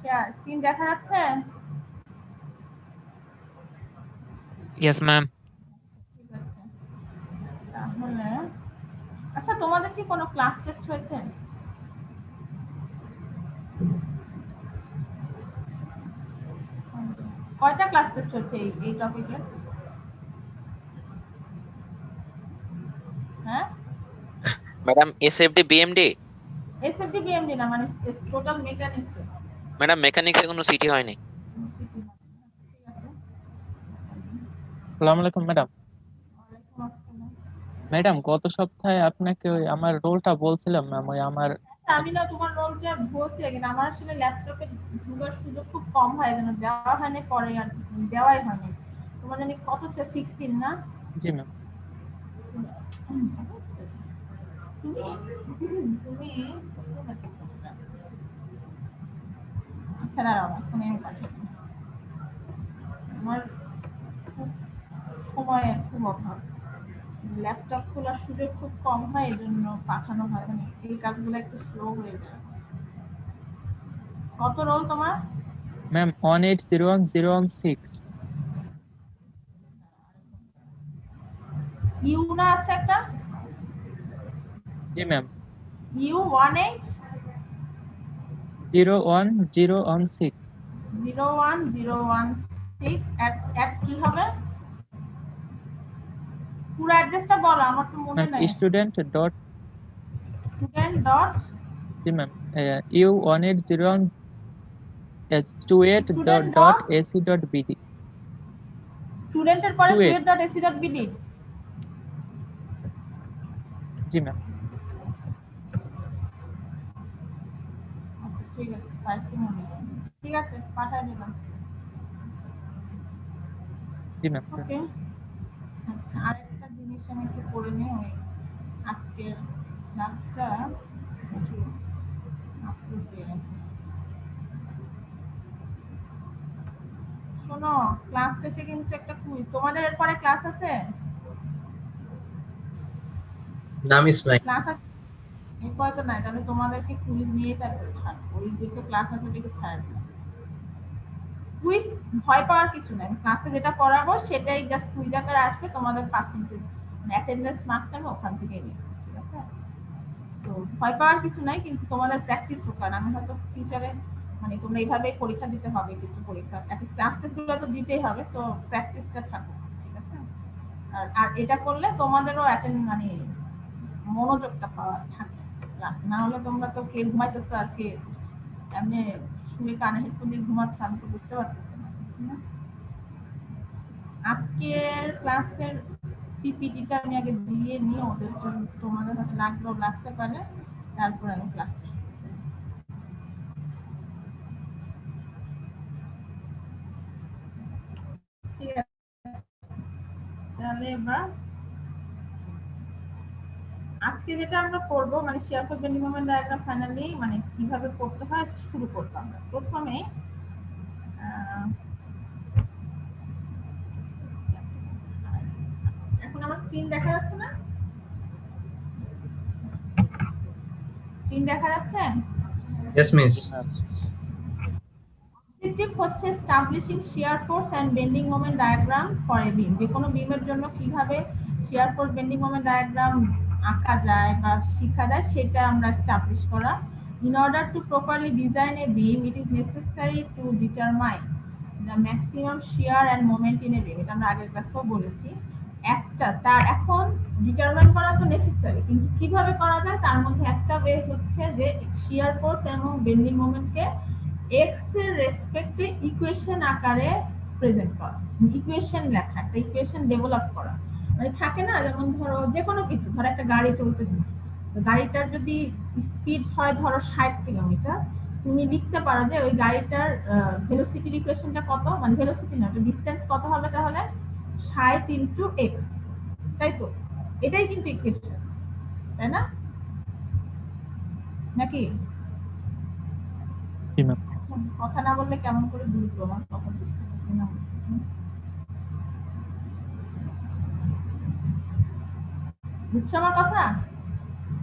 Screen দেখা যাচ্ছে? Yes ma'am. তাহলে আচ্ছা, তোমাদের কি কোনো ক্লাস টেস্ট হয়েছে? কয়টা ক্লাস টেস্ট হয়েছে এই টপিকে? হ্যাঁ, madam SFD BMD. SFD BMD না, মানে টোটাল মেকানিক্স। ম্যাডাম মেকানিক্সে কোনো সিটি হয়নি। আসসালামু আলাইকুম ম্যাডাম। ম্যাডাম গত সপ্তাহে আপনাকে ওই আমার রোলটা বলছিলাম ম্যাম, ওই আমার আমি না তোমার রোলটা বলছি, কিন্তু আমার আসলে ল্যাপটপে ঢোকার সুযোগ খুব কম হয়, যেন দেওয়া হয়নি, পরে আর দেওয়াই হয়নি। তোমার জানি কত 16 না? জি ম্যাম। তুমি আচ্ছা দাঁড়াও, ফোনে আমার খুব সময়ের খুব অভাব, ল্যাপটপ খোলার সুযোগ খুব কম হয়, এই জন্য পাঠানো হয়, মানে এই কাজগুলো একটু স্লো হয়ে যায়। কত রোল তোমার? ম্যাম 180116। ইউ না আছে একটা? জি ম্যাম। ইউ 18 01016। 01016 at কি হবে? পুরো অ্যাড্রেসটা বলো, আমার তো মনে ম্যাম নাই। স্টুডেন্ট ডট জি ম্যাম u180128.ac.bd। স্টুডেন্টের পরে student.ac.bd। জি ম্যাম। ঠিক আছে, পাইছি মনে হয়। ঠিক আছে, পাঠিয়ে দিলাম। জি ম্যাম। ওকে, আচ্ছা, আরেকটা জিনিস আমি একটু করে নিই, ওই আজকের ক্লাসটা একটু আপলোড দিয়ে রাখি। শোনো, ক্লাস শেষে কিন্তু একটা কুইজ, তোমাদের এরপরে ক্লাস আছে? না মিস নাই। ক্লাস আছে এরপরে তো নাই, তাহলে তোমাদেরকে কুইজ নিয়ে তারপরে ছাড়বো, ওই যেটা ক্লাস আছে ওটাকে ছাড়বো। কুইজ ভয় পাওয়ার কিছু নাই, ক্লাসে যেটা পড়াবো সেটাই জাস্ট কুইজ আকারে আসবে, তোমাদের পার্সেন্টেজ মানে অ্যাটেন্ডেন্স মার্কসটা আমি ওখান থেকে নিই, ঠিক আছে? তো ভয় পাওয়ার কিছু নাই, কিন্তু তোমাদের প্র্যাকটিস দরকার। আমি হয়তো ফিউচারে মানে তোমরা এইভাবে পরীক্ষা দিতে হবে, কিছু পরীক্ষা ক্লাস টেস্টগুলো তো দিতেই হবে, তো প্র্যাকটিসটা থাকো, ঠিক আছে? আর এটা করলে তোমাদেরও অ্যাটেন্ড মানে মনোযোগটা পাওয়া থাকে ক্লাস, না হলে তোমরা তো কে ঘুমাইতেছো আর কে এমনি শুনে কানে হেডফোন দিয়ে ঘুমাচ্ছে, আমি তো বুঝতে পারতেছি না। আজকের ক্লাসের পিপিটিটা আমি আগে দিয়ে নিই, ওদের জন্য তোমাদের হাতে লাগলেও লাগতে পারে, তারপর আমি ক্লাস ঠিক আছে। তাহলে এবার আজকে যেটা আমরা করবো মানে share for bending moment diagram finally মানে কিভাবে করতে হয় শুরু করতে আমরা প্রথমে এখন আমার স্ক্রিন দেখা যাচ্ছে না? স্ক্রিন দেখা যাচ্ছে? Yes miss. অবজেক্টিভ হচ্ছে establishing shear force and bending moment diagram for a beam, যে কোনো বিমের জন্য কিভাবে shear force bending moment diagram আঁকা যায় বা শেখা যায় সেটা আমরা এস্টাবলিশ করা। In order to properly design a beam, it is necessary to determine the maximum shear and moment in a beam. এটা আমরা আগের ক্লাসেও বলেছি। একটা তার এখন ডিটারমাইন করা তো নেসেসারি, কিন্তু কিভাবে করা যায় তার মধ্যে একটা ওয়ে হচ্ছে যে শিয়ার ফোর্স এবং বেন্ডিং মোমেন্টকে এক্স এর রেসপেক্টে ইকুয়েশন আকারে প্রেজেন্ট করা, ইকুয়েশন লেখা, একটা ইকুয়েশন ডেভেলপ করা। মানে থাকে না, যেমন ধরো যে কোনো কিছু, ধরো একটা গাড়ি চলতেছে, গাড়িটার যদি স্পিড হয় ধরো 60 কিলোমিটার, তুমি লিখতে পারো যে ওই গাড়িটার ভেলোসিটির ইকুয়েশনটা কত, মানে ভেলোসিটি না, ডিসটেন্স কত হবে, তাহলে 60 ইনটু এক্স, তাই তো? এটাই কিন্তু ইকুয়েশন, তাই না? নাকি কথা না বললে কেমন করে বুঝবো আমার কথা? বুঝছো আমার কথা?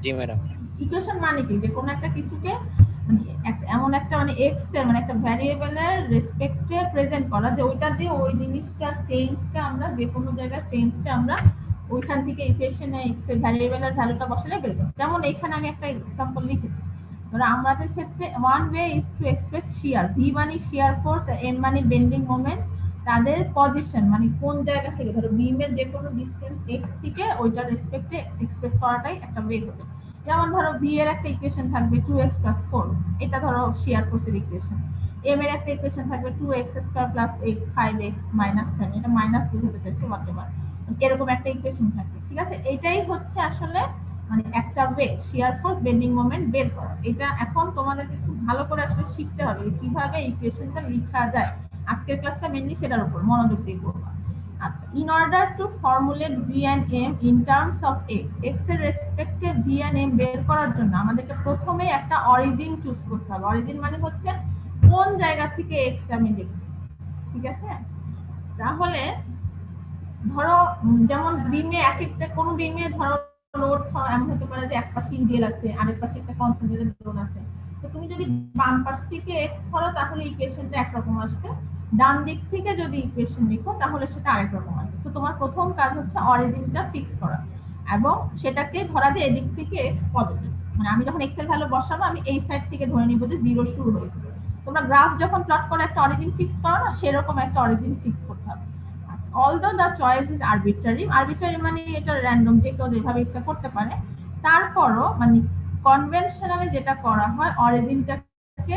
জি ম্যাডাম। ইকুয়েশন মানে কি, যে কোনো একটা কিছুকে এমন এমন একটা মানে এক্স এর মানে একটা ভ্যারিয়েবলের রেসপেক্টে প্রেজেন্ট করা যে ওইটা দিয়ে ওই জিনিসটা চেঞ্জটা আমরা যে কোনো জায়গায় চেঞ্জটা আমরা ওইখান থেকে ইকুয়েশনে এক্স এর ভ্যারিয়েবলের ভ্যালুটা বসালে বের করব। যেমন এখানে আমি একটা এক্সাম্পল লিখেছি, ধরো আমাদের ক্ষেত্রে one way is to express shear, V মানে শিয়ার ফোর্স, এম মানে বেন্ডিং মোমেন্ট, তাদের পজিশন মানে কোন জায়গা থেকে, ধরো বিমের যে কোনো ডিসটেন্স এক্স থেকে ওইটার রেসপেক্টে এক্সপ্রেস করাটাই একটা ওয়ে হবে। যেমন ধরো ভি এর একটা ইকুয়েশন থাকবে 2x + 4, এটা ধরো শিয়ার ফোর্সের ইকুয়েশন। এম এর একটা ইকুয়েশন থাকবে 2x² + 8 5x - 10, এটা মাইনাস বুঝাতে চাইছে whatever, এরকম একটা ইকুয়েশন থাকবে। ঠিক আছে, এটাই হচ্ছে আসলে মানে একটা ওয়ে শিয়ার ফোর্স বেন্ডিং মোমেন্ট বের করা। এটা এখন তোমাদেরকে খুব ভালো করে আসলে শিখতে হবে কিভাবে ইকুয়েশনটা লেখা যায়। আজকের ক্লাসটা মেইনলি সেটার উপর মনোযোগ দিয়ে করবা। আচ্ছা, in order to formulate v and m in terms of x, x এর রেসপেক্টে v and m বের করার জন্য আমাদেরকে প্রথমে একটা অরিজিন চুজ করতে হবে। অরিজিন মানে হচ্ছে কোন জায়গা থেকে x আমি লিখব। ঠিক আছে, তাহলে ধরো যেমন বিমে এক একটা কোন বিমে ধরো লোড এমন হতে পারে যে এক পাশে ইডিএল আছে আরেক পাশে একটা কনসেন্ট্রেটেড লোড আছে। তো তুমি যদি বাম পাশ থেকে x ধরো তাহলে ইকুয়েশনটা একরকম আসবে, ডান দিক থেকে যদি ইকুয়েশন লিখো তাহলে সেটা আরেক রকম আসবে। তো তোমার প্রথম কাজ হচ্ছে অরিজিনটা ফিক্স করা এবং সেটাকে ধরা যে এদিক থেকে x পজিটিভ, মানে আমি যখন x এর ভ্যালু বসাবো আমি এই সাইড থেকে ধরে নিব যে 0 শুরু হয়েছে। তোমরা গ্রাফ যখন প্লট করে একটা অরিজিন ফিক্স করো না, সেরকম একটা অরিজিন ফিক্স করতে হবে। although the choice is arbitrary, মানে এটা র্যান্ডম, যে কেউ যেভাবে ইচ্ছা করতে পারে, তারপরও মানে কনভেনশনালি যেটা করা হয় অরিজিনটাকে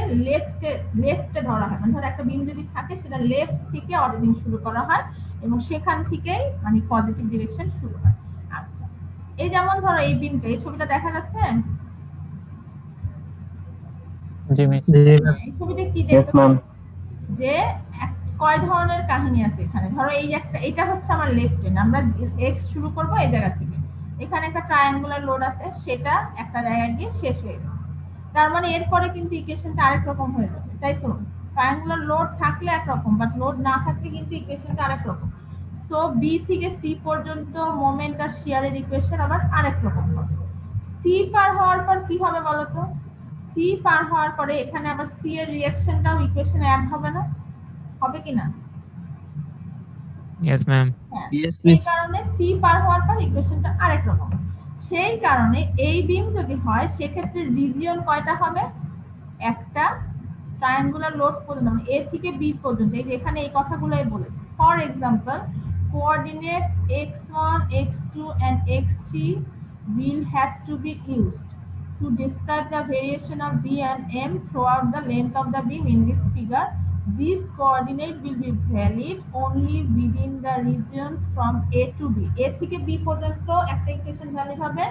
লেফটে ধরা হয়। মানে ধরো একটা বিম যদি থাকে সেটা লেফট থেকে অরিজিন শুরু করা হয় এবং সেখান থেকেই মানে পজিটিভ ডিরেকশন শুরু হয়। আচ্ছা, এই যেমন ধরো এই বিমটা, এই ছবিটা দেখা যাচ্ছে, জি মিস। এই ছবিতে কি দেখতে পাচ্ছ যে কয় ধরনের কাহিনী আছে এখানে। ধরো এই একটা, এটা হচ্ছে আমার লেফট হ্যান্ড, আমরা এক্স শুরু করব এই জায়গা থেকে, এখানে একটা ট্রায়াঙ্গুলার লোড আছে সেটা একটা জায়গায় গিয়ে শেষ হয়ে গেছে। তার মানে এরপরে কিন্তু ইকুয়েশনটা আরেক রকম হয়ে যাবে, তাই তো? ট্রায়াঙ্গুলার লোড থাকলে একরকম, বাট লোড না থাকলে কিন্তু ইকুয়েশনটা আরেক রকম। তো বি থেকে সি পর্যন্ত মোমেন্ট আর শিয়ারের ইকুয়েশন আবার আরেক রকম হবে। সি পার হওয়ার পর কি হবে বলো তো? সি পার হওয়ার পরে এখানে আবার সি এর রিঅ্যাকশনটাও ইকুয়েশনে অ্যাড হবে না? হবে কিনা? Yes, ma'am. এই কারণে সি পার হওয়ার পর ইকুয়েশনটা আরেক রকম। সেই কারণে এই বিম যদি হয় সেক্ষেত্রে রিজিয়ন কয়টা হবে? একটা ট্রায়াঙ্গুলার লোড পর্যন্ত, মানে এ থেকে বি পর্যন্ত। এই যে এখানে এই কথাগুলোই বলেছে। For example, coordinates x1, x2 and x3 will have to be used to describe the variation of b and m throughout the length of the beam in this figure. These coordinates will be valid only within the regions from A to B. A থেকে B পর্যন্ত একটা equation valid হবে,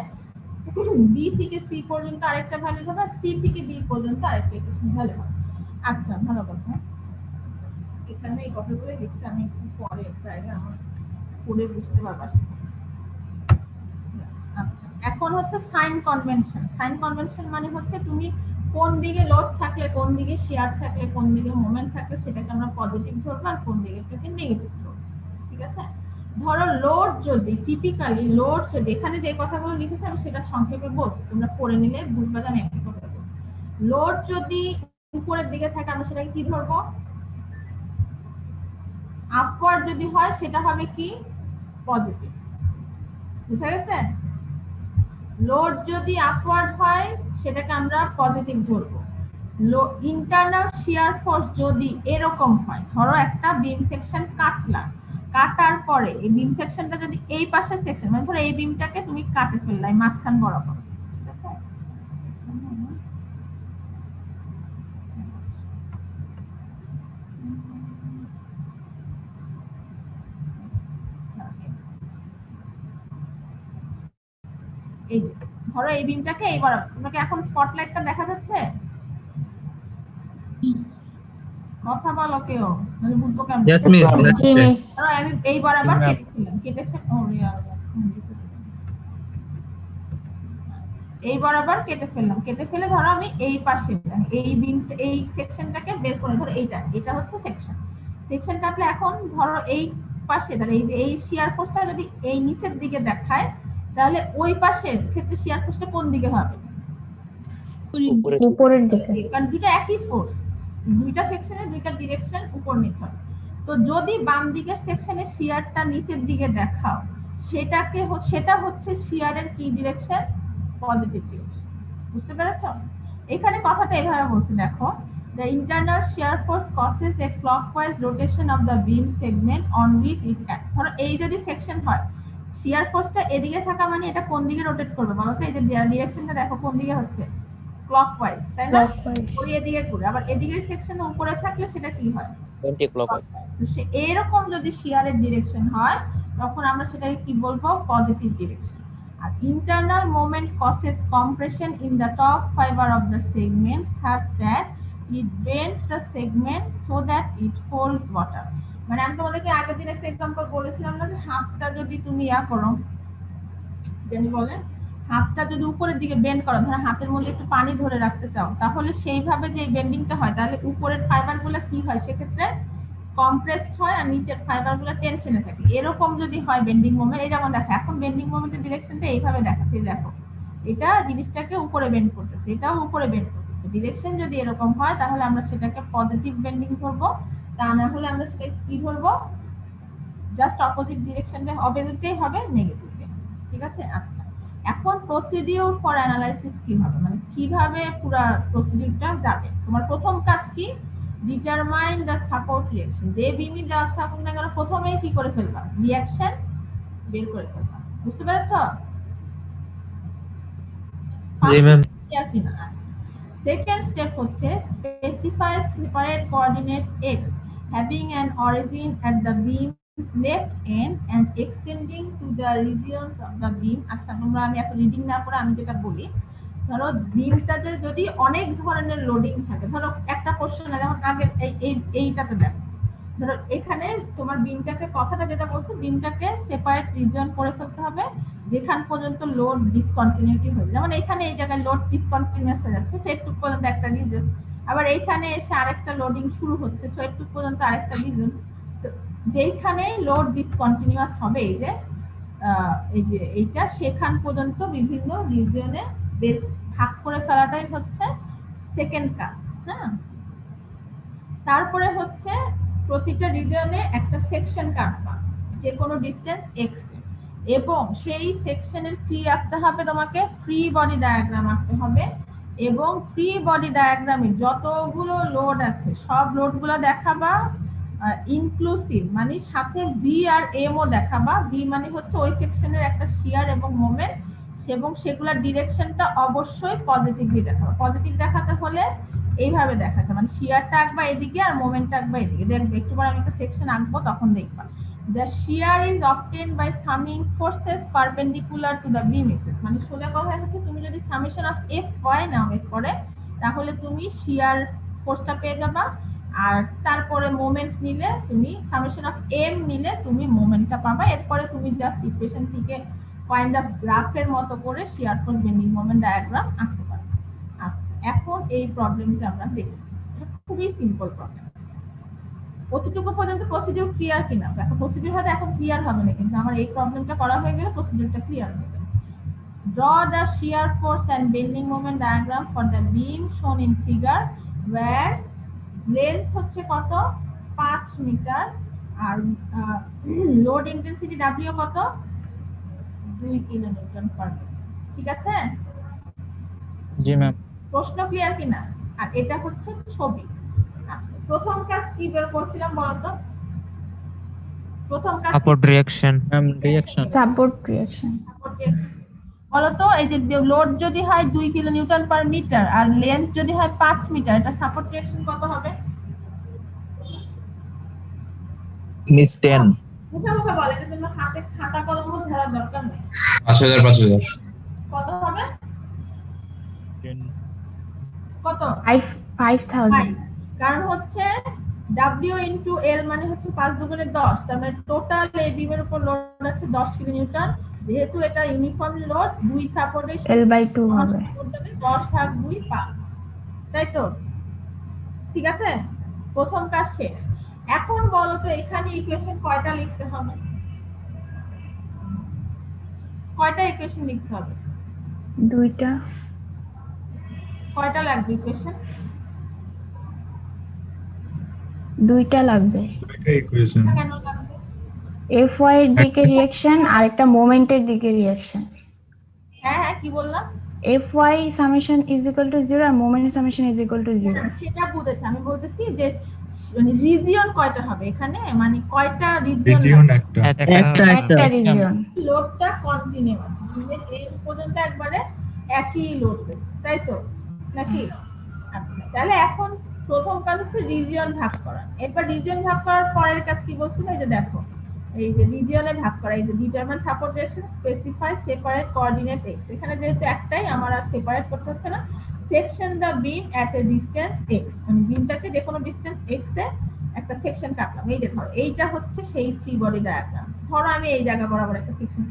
B থেকে C পর্যন্ত আরেকটা valid হবে, C থেকে B পর্যন্ত আরেকটা ইকুয়েশন ভ্যালিড হবে। আচ্ছা, ভালো কথা। এখানে এই কথাগুলো লিখতে আমি একটু পরে চাইলে আমার পড়ে বুঝতে পারবা। আচ্ছা, এখন হচ্ছে সাইন কনভেনশন। সাইন কনভেনশন মানে হচ্ছে তুমি কোন দিকে লোড থাকলে, কোন দিকে শিয়ার থাকলে, কোন দিকে মোমেন্ট থাকলে সেটাকে আমরা পজিটিভ ধরবো আর কোন দিকে সেটাকে নেগেটিভ ধরবো। ঠিক আছে, ধরো লোড যদি টিপিক্যালি লোড যদি, এখানে যে কথাগুলো লিখেছি আমি সেটা সংক্ষেপে বলছি, তোমরা পড়ে নিলে বুঝবে যে আমি একই কথা বলছি। লোড যদি উপরের দিকে থাকে আমরা সেটাকে কি ধরবো? আপওয়ার্ড যদি হয় সেটা হবে কি? পজিটিভ। বুঝা গেছে? লোড যদি আপওয়ার্ড হয় সেটাকে আমরা পজিটিভ ধরবো। ইন্টারনাল শিয়ার ফোর্স যদি এরকম হয়, ধরো একটা বিম সেকশন কাটার পরে এই বিম সেকশনটা যদি এই পাশের সেকশন, মানে ধরো এই বিমটাকে তুমি কাটে ফেললাই মাঝখান বরাবর, ঠিক আছে? এই ধরো এই বিমটাকে এই বরাবর, তোমাকে এখন স্পটলাইটটা দেখা যাচ্ছে? কথা বলো কেউ, আমি বুঝবো কেমন? Yes, miss. জি মিস। ধরো আমি এই বরাবর এই বরাবর কেটে ফেলে ধরো আমি এই পাশে এই বিম এই সেকশনটাকে বের করে, ধরো এটা হচ্ছে সেকশন কাটলে এখন ধরো এই পাশে ধরো এই শিয়ার ফোর্সটা যদি এই নিচের দিকে দেখায় তাহলে ওই পাশের ক্ষেত্রে শিয়ার ফোর্সটা কোন দিকে হবে? উপরের দিকে। কারণ দুটো একই ফোর্স, দুইটা সেকশনে দুইটা ডিরেকশন উপর নিচ হয়। তো যদি বাম দিকের সেকশনে শিয়ারটা নিচের দিকে দেখাও, সেটা হচ্ছে শিয়ারের কি ডিরেকশন? Positive direction. বুঝতে পেরেছো? এখানে কথাটা এভাবে বলছি, দেখো, the internal shear force causes a clockwise rotation of the beam segment on which it acts. ধরো এই যদি সেকশন হয়, শিয়ার ফোর্সটা এদিকে থাকা মানে এটা কোন দিকে রোটেট করবে বলো তো? এই যে ডিরেকশনটা দেখো কোন দিকে হচ্ছে, ক্লকওয়াইজ, তাই না? Clockwise. ওই এদিকে ঘুরে, আবার এদিকের সেকশন উপরে থাকলে সেটা কি হয়? Anti clockwise. তো সে এরকম যদি শিয়ারের ডিরেকশন হয়, তখন আমরা সেটাকে কি বলবো? Positive direction. আর internal moment causes compression in the top fibre of the segment such that it bends the segment so that it holds water. মানে আমি তোমাদেরকে আগের দিন একটা एग्जांपल বলেছিলাম না, যে হাতটা যদি তুমি করো, জানি বলে হাতটা যদি উপরের দিকে বেন্ড করো, ধরো হাতের মধ্যে একটু পানি ধরে রাখতে চাও, তাহলে সেইভাবে যে বেন্ডিংটা হয়, তাহলে উপরের ফাইবারগুলো কি হয়? সেক্ষেত্রে কম্প্রেসড হয় আর নিচের ফাইবারগুলো টেনশনে থাকে। এরকম যদি হয় বেন্ডিং মোমেন্ট, এই যেমন দেখো এখন বেন্ডিং মোমেন্টের ডিরেকশনটা এইভাবে দেখাচ্ছে, দেখো এটা জিনিসটাকে উপরে বেন্ড করতেছে, এটাও উপরে বেন্ড করতেছে। ডিরেকশন যদি এরকম হয় তাহলে আমরা সেটাকে পজিটিভ বেন্ডিং ধরবো, তা না হলে আমরা সেটাকে কি ধরবো? জাস্ট অপোজিট ডিরেকশনে অপোজিটেই হবে, নেগেটিভ বেন্ডিং। ঠিক আছে? আচ্ছা, এখন প্রসিডিউর ফর অ্যানালাইসিস কি হবে, মানে কিভাবে পুরো প্রসিডিউরটা যাবে? তোমার প্রথম কাজ কি? Determine the support reaction. যে বিমি দেওয়া থাকুক না কেন, প্রথমেই কি করে ফেলবা? রিঅ্যাকশন বের করে ফেলবা। বুঝতে পেরেছো? জি ম্যাম। সেকেন্ড স্টেপ হচ্ছে specify separate coordinates x having an origin at the beam's left end and extending to the regions of the beam. আচ্ছা, তোমরা আমি এখন রিডিং না করে আমি যেটা বলি, ধরো বিমটাতে যদি অনেক ধরনের লোডিং থাকে, ধরো একটা কোশ্চেন যেমন আগে এইটাতে দেখো, ধরো এখানে তোমার বিমটাকে, কথাটা যেটা বলছো, বিমটাকে সেপারেট রিজন করে ফেলতে হবে যেখান পর্যন্ত লোড ডিসকন্টিনিউটি হয়ে, যেমন এখানে এই জায়গায় লোড ডিসকন্টিনিউয়াস হয়ে যাচ্ছে, সেটুকু পর্যন্ত একটা রিজন, আবার এইখানে এসে আরেকটা লোডিং শুরু হচ্ছে, সেটুকু পর্যন্ত আরেকটা রিজন। যেখানে লোড ডিসকন্টিনিউয়াস হবে, এই যে এইটা, সেখান পর্যন্ত বিভিন্ন রিজনে ভাগ করে ফেলাটাই হচ্ছে সেকেন্ড কাজ। হ্যাঁ, তারপরে হচ্ছে প্রতিটা রিজনে একটা সেকশন কাটবা, যে কোনো ডিসটেন্স x, এবং সেই সেকশনের ফ্রি আঁকতে হবে, তোমাকে ফ্রি বডি ডায়াগ্রাম আঁকতে হবে, এবং ফ্রি বডি ডায়াগ্রামে যতগুলো লোড আছে সব লোডগুলো দেখাবা ইনক্লুসিভ, মানে সাথে ভি আর এম ও দেখাবা। ভি মানে হচ্ছে ওই সেকশনের একটা শিয়ার এবং মোমেন্ট, এবং সেগুলোর ডিরেকশনটা অবশ্যই পজিটিভলি দেখাবা। পজিটিভ দেখাতে হলে এইভাবে দেখাতে, মানে শিয়ারটা আঁকবা এদিকে আর মোমেন্টটা আঁকবা এদিকে। দেখবে একটু পরে আমি একটা সেকশন আঁকবো, তখন দেখবা the shear is obtained by summing forces perpendicular to the beam axis। মানে সোজা কথা হচ্ছে, তুমি যদি সামেশন অফ f হয় নাও f করে, তাহলে তুমি শিয়ার ফোর্সটা পেয়ে যাবা, আর তারপরে মোমেন্ট নিলে তুমি সামেশন অফ m নিলে তুমি মোমেন্টটা পাবা। এরপরে তুমি জাস্ট ইকুয়েশন থেকে পয়েন্ট অফ গ্রাফের মতো করে শিয়ার ফোর্স বেন্ডিং মোমেন্ট ডায়াগ্রাম আঁকতে পারবে। আচ্ছা, এখন এই প্রবলেমটা আমরা দেখি, খুবই সিম্পল প্রবলেম। কতটুকু পর্যন্ত প্রসিডিউর ক্লিয়ার কিনা? দেখো প্রসিডিউর হয়তো এখন ক্লিয়ার হবে না, কিন্তু আমার এই প্রবলেমটা করা হয়ে গেলে প্রসিডিউরটা ক্লিয়ার হবে। Draw the shear force and bending moment diagram for the beam shown in figure where length হচ্ছে কত? 5 মিটার, আর লোড ইন্টেন্সিটি W কত? 2 কিলোনিউটন পার মিটার। ঠিক আছে? জি ম্যাম। প্রশ্ন ক্লিয়ার কিনা? আর এটা হচ্ছে ছবি। আচ্ছা, প্রথম কাজ কি বের করছিলাম বলতো? প্রথম কাজ support reaction. Ma'am reaction. Support reaction. বলতো এই যে লোড যদি হয় 2 কিলোনিউটন পার মিটার আর লেন্থ যদি হয় 5 মিটার, এটা সাপোর্ট রিঅ্যাকশন কত হবে? মিস 10। মুখে মুখে বলে, এর জন্য হাতে খাতা কলম ধরার দরকার নেই। 5000 কত হবে? কত? 5000। কারণ হচ্ছে W ইনটু L মানে হচ্ছে 5 দুগুণে 10, তার মানে টোটাল এই বিমের উপর লোড আছে 10 কিলোনিউটন। যেহেতু এটা ইউনিফর্ম লোড, দুই সাপোর্টে L/2 হবে। 10 ভাগ 2 5, তাই তো? ঠিক আছে, প্রথম কাজ শেষ। এখন বলো তো এখানে ইকুয়েশন কয়টা লিখতে হবে? কয়টা ইকুয়েশন লিখতে হবে? দুইটা। কয়টা লাগবে ইকুয়েশন? দুইটা লাগবে। ইকুয়েশন কেন লাগবে? FY এর দিকে রিঅ্যাকশন আর একটা মোমেন্টের দিকে রিঅ্যাকশন। হ্যাঁ হ্যাঁ, কি বললাম? FY summation is equal to 0 R moment summation is equal to 0। সেটা বুঝেছি, আমি বলতেছি যে মানে রিজিয়ন কয়টা হবে এখানে, মানে কয়টা রিজিয়ন রিজিয়ন, একটা একটা রিজিয়ন। লোডটা কন্টিনিউয়াস, এই পর্যন্ত একবারে একই লোড, তাই তো নাকি? আচ্ছা, তাহলে এখন প্রথম কাজ হচ্ছে রিজিয়ন ভাগ করা। এরপর রিজিয়ন ভাগ করার পরের কাজ কি বলছিল, এই যে দেখো, এই যে রিজিয়নে ভাগ করা, এই যে determine support direction, specify separate coordinate x। এখানে যেহেতু একটাই, আমার আর সেপারেট করতে হচ্ছে না। সেকশন দা বিম এট এ ডিসটেন্স x, মানে বিমটাকে যে কোনো ডিসটেন্স x এ একটা সেকশন কাটলাম। এই যে ধরো এইটা হচ্ছে সেই ফ্রি বডি ডায়াগ্রাম। ধরো আমি এই জায়গা বরাবর একটা সেকশন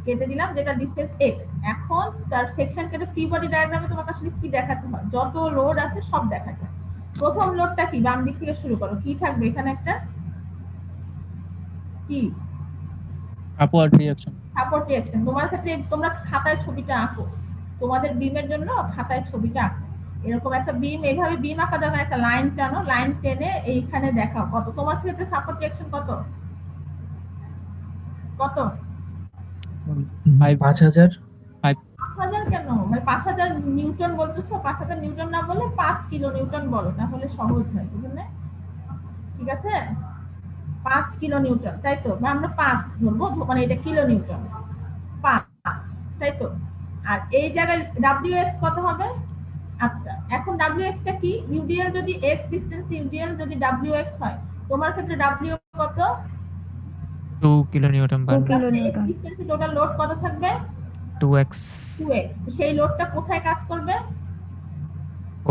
কেটে দিলাম যেটা ডিসটেন্স x। এখন তার সেকশন কেটে ফ্রি বডি ডায়াগ্রামে তোমাকে আসলে কি দেখাতে হয়, যত লোড আছে সব দেখা যায়। প্রথম লোডটা কি, বাম দিক থেকে শুরু করো, কি থাকবে এখানে? একটা কি আপওয়ার্ড রিঅ্যাকশন। Support reaction. তোমার ক্ষেত্রে তোমরা খাতায় ছবিটা আঁকো, তোমাদের বিমের জন্য খাতায় ছবিটা আঁকো। এরকম একটা বিম, এইভাবে বিম আঁকা যাবে, একটা লাইন টানো, লাইন টেনে এইখানে দেখাও কত। তোমার ক্ষেত্রে সাপোর্ট রিঅ্যাকশন কত কত? 5000। 5000 কেন, মানে 5000 নিউটন বলতেছো? 5000 নিউটন না বলে 5 কিলো নিউটন বলো, তাহলে সহজ হয়, বুঝলে? ঠিক আছে, 5 কিলো নিউটন, তাই তো? আমরা 5 ধরবো, মানে এটা কিলো নিউটন, 5, তাই তো? আর এই জায়গায় WX কত হবে? আচ্ছা, এখন WX টা কি? UDL যদি x ডিসটেন্স, UDL যদি WX হয়, তোমার ক্ষেত্রে W কত? 2 কিলোনিউটন পার 2 কিলোনিউটন। ডিসটেন্সে টোটাল লোড কত থাকবে? 2x 2x। সেই লোডটা কোথায় কাজ করবে?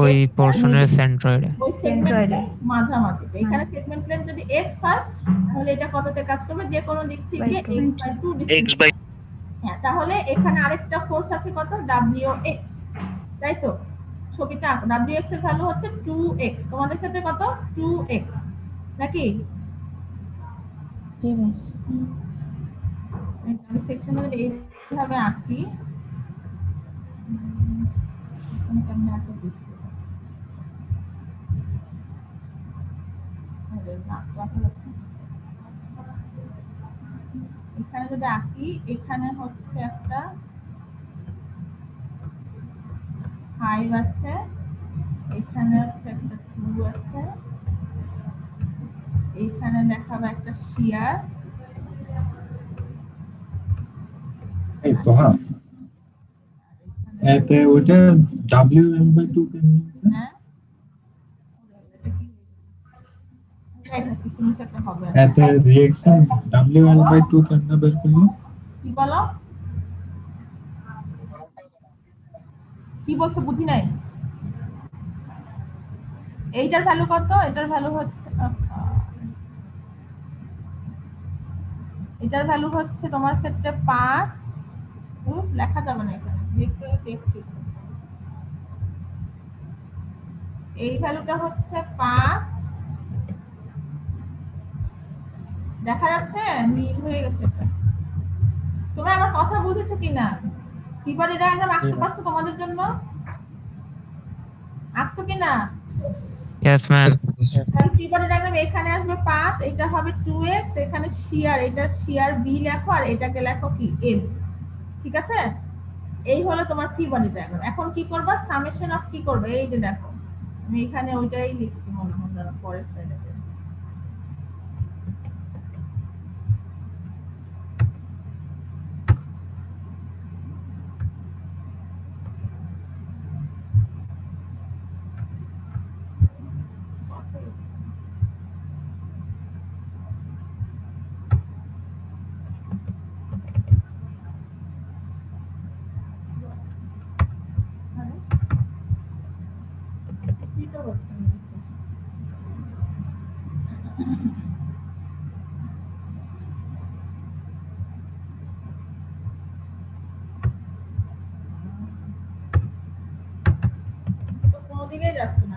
ওই পোরশনের সেন্ট্রয়েডে। ওই সেগমেন্টের মাঝামাঝি। এখানে সেগমেন্ট লেন্থ যদি x হয়, তাহলে এটা কততে কাজ করবে? যে কোনো দিক থেকে x/2 ডিসটেন্স। হ্যাঁ, তাহলে এখানে আরেকটা ফোর্স আছে কত? WX, তাই তো? ছবিটা আঁকো, WX এর ভ্যালু হচ্ছে 2x। তোমাদের ক্ষেত্রে কত? 2x নাকি? জি মিস। আমি সেকশনে যদি এইভাবে আঁকি, কেমন এত বেশি এখানে যদি আঁকি, এখানে হচ্ছে একটা 5 আছে, এখানে হচ্ছে একটা 2 আছে, এখানে দেখাবো একটা শিয়ার। এই তো হ্যাঁ, এতে ওটা WL/2 কেন হয়েছে? হ্যাঁ, এটা কিছু নিচে একটা হবে। এতে রিঅ্যাকশন WL/2 কেন বের করলো? কি বলো, কি বলছো বুঝি নাই। এইটার ভ্যালু কত? এটার ভ্যালু হচ্ছে এটার ভ্যালু হচ্ছে তোমার ক্ষেত্রে 5। লেখা যাবে না এখানে, এই ভ্যালুটা হচ্ছে 5। দেখা যাচ্ছে? নীল হয়ে গেছে এটা। তোমরা আমার কথা বুঝেছো কিনা? ফ্রি বডি ডায়াগ্রাম আঁকতে পারছো তোমাদের জন্য? আঁকছো কিনা? Yes ma'am. তাহলে ফ্রি বডি ডায়াগ্রাম এখানে আসবে 5, এটা হবে 2x, এখানে শিয়ার, এটা শিয়ার B লেখো, আর এটাকে লেখো কি M। ঠিক আছে, এই হলো তোমার ফ্রি বডি ডায়াগ্রাম। এখন কি করবা? সামেশন অফ কি করবে? এই যে দেখো, আমি এখানে ওইটাই লিখছি, মনে হয় না পরের স্লাইডে। কোনদিকে যাচ্ছে না।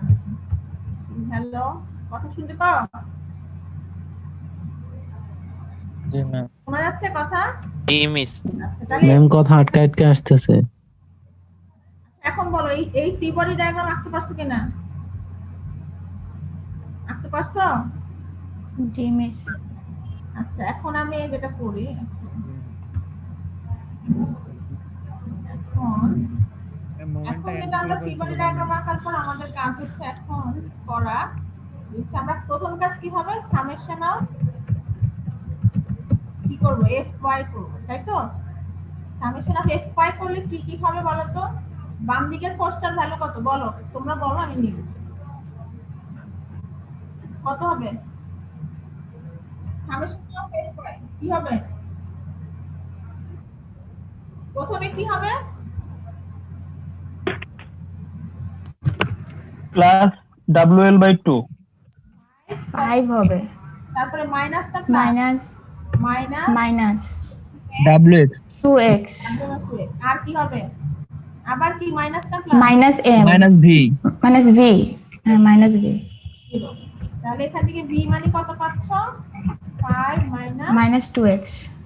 হ্যালো, কথা শুনতে পাও? জি ম্যাম। শোনা যাচ্ছে কথা? জি মিস। আচ্ছা, তাহলে ম্যাম কথা আটকে আটকে আসতেছে। এখন বলো এই ফ্রি বডি ডায়াগ্রাম আঁকতে পারছো কিনা? আঁকতে পারছো? জি মিস। আচ্ছা, এখন আমি যেটা করি, এখন যেটা আমরা ফ্রি বডি ডায়াগ্রাম আঁকার পর আমাদের কাজ হচ্ছে এখন করা, আমরা প্রথম কাজ কি হবে, সামেশন অফ কি করব, এফ ওয়াই করব, তাই তো? সামেশন অফ এফ ওয়াই করলে কি কি হবে বলো তো? বাম দিকের ফোর্সটার ভ্যালু কত বলো, তোমরা বলো, আমি লিখব। কত হবে সামেশন অফ এফ ওয়াই? কি হবে প্রথমে, কি হবে? প্লাস WL/2 5 হবে, তারপরে মাইনাসটা minus minus minus WX 2x আর কি হবে? আবার কি মাইনাসটা plus minus m V minus v, হ্যাঁ মাইনাস v, তাহলে এখান থেকে v মানে কত পাচ্ছ? 5 মাইনাস মাইনাস 2x।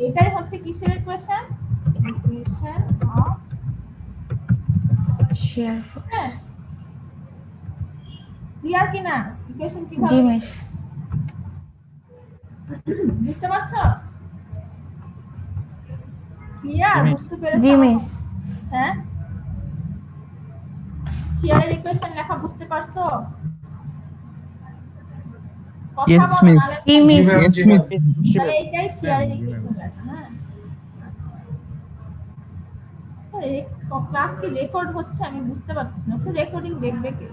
এটাই হচ্ছে কিসের equation? Equation of share force. Clear কিনা? ইকুয়েশন জি কিভাবে মিস। বুঝতে পারছো? ক্লিয়ার? বুঝতে পেরেছো? জি মিস। হ্যাঁ, শিয়ারের ইকুয়েশন লেখা বুঝতে পারছো? কথা Yes, বলো, miss. নাহলে জি মিস। তাহলে এইটাই শিয়ারের ইকুয়েশন লেখা। হ্যাঁ, ক্লাস কি রেকর্ড হচ্ছে আমি বুঝতে পারছি না, তো রেকর্ডিং দেখবে কে?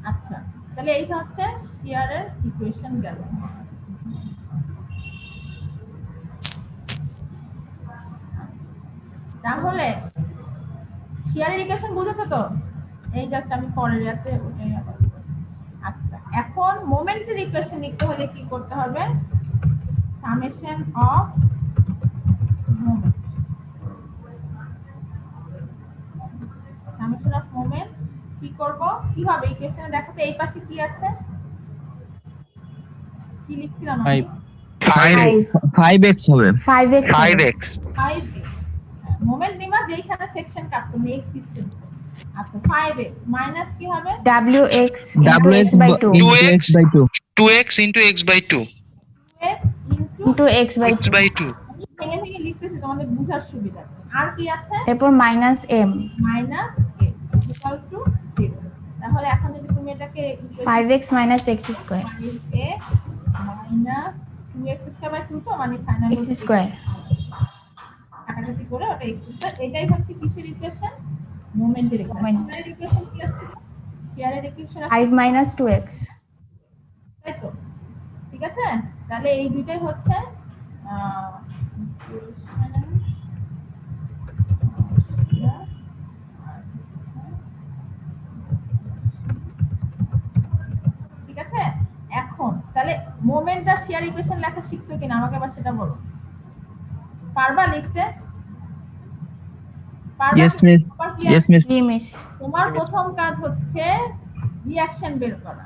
আচ্ছা, তাহলে এইটা হচ্ছে শিয়ারের ইকুয়েশন গেল। তাহলে শিয়ারের ইকুয়েশন বুঝেছো তো? এই জাস্ট আমি পরের ইয়াতে ওটাই আবার। আচ্ছা, এখন মোমেন্টের ইকুয়েশন লিখতে হলে কি করতে হবে? Summation of moment, summation of moment কি করব, কি হবে ইকুয়েশনে? দেখো তো এই পাশে কি আছে, কি লিখছিলাম আমি? 5x হবে 5x 5x 5 মোমেন্ট নিবা যেখানে সেকশন কাটছো নেক্সট সিস্টেম। আচ্ছা, 5x মাইনাস কি হবে? wx WX by 2 2x/2 2x into x by 2 x into into x by x 2, by 2 আমি ভেঙে ভেঙে লিখতেছি তোমাদের বোঝার সুবিধা। আর কি আছে? এরপর minus m minus a equal to 0। তাহলে এখন যদি তুমি এটাকে 5x minus x square 5a minus 2x square by 2 তো মানে ফাইনাল x square কাটাকাটি করে ওটা x স্কয়ার। এটাই হচ্ছে কিসের ইকুয়েশন? মোমেন্টের ইকুয়েশন। Moment. শিয়ারের ইকুয়েশন কি আসছে? শিয়ারের ইকুয়েশন 5 minus 2x তাই তো? ঠিক আছে, তাহলে এই দুইটাই হচ্ছে ঠিক আছে। এখন তাহলে মোমেন্ট আর শিয়ার ইকুয়েশন লেখা শিখছো কিনা আমাকে আবার সেটা বলো। পারবা লিখতে? পারবা? Yes, miss. তোমার কি Yes, miss. জি মিস। তোমার প্রথম কাজ হচ্ছে রিঅ্যাকশন বের করা,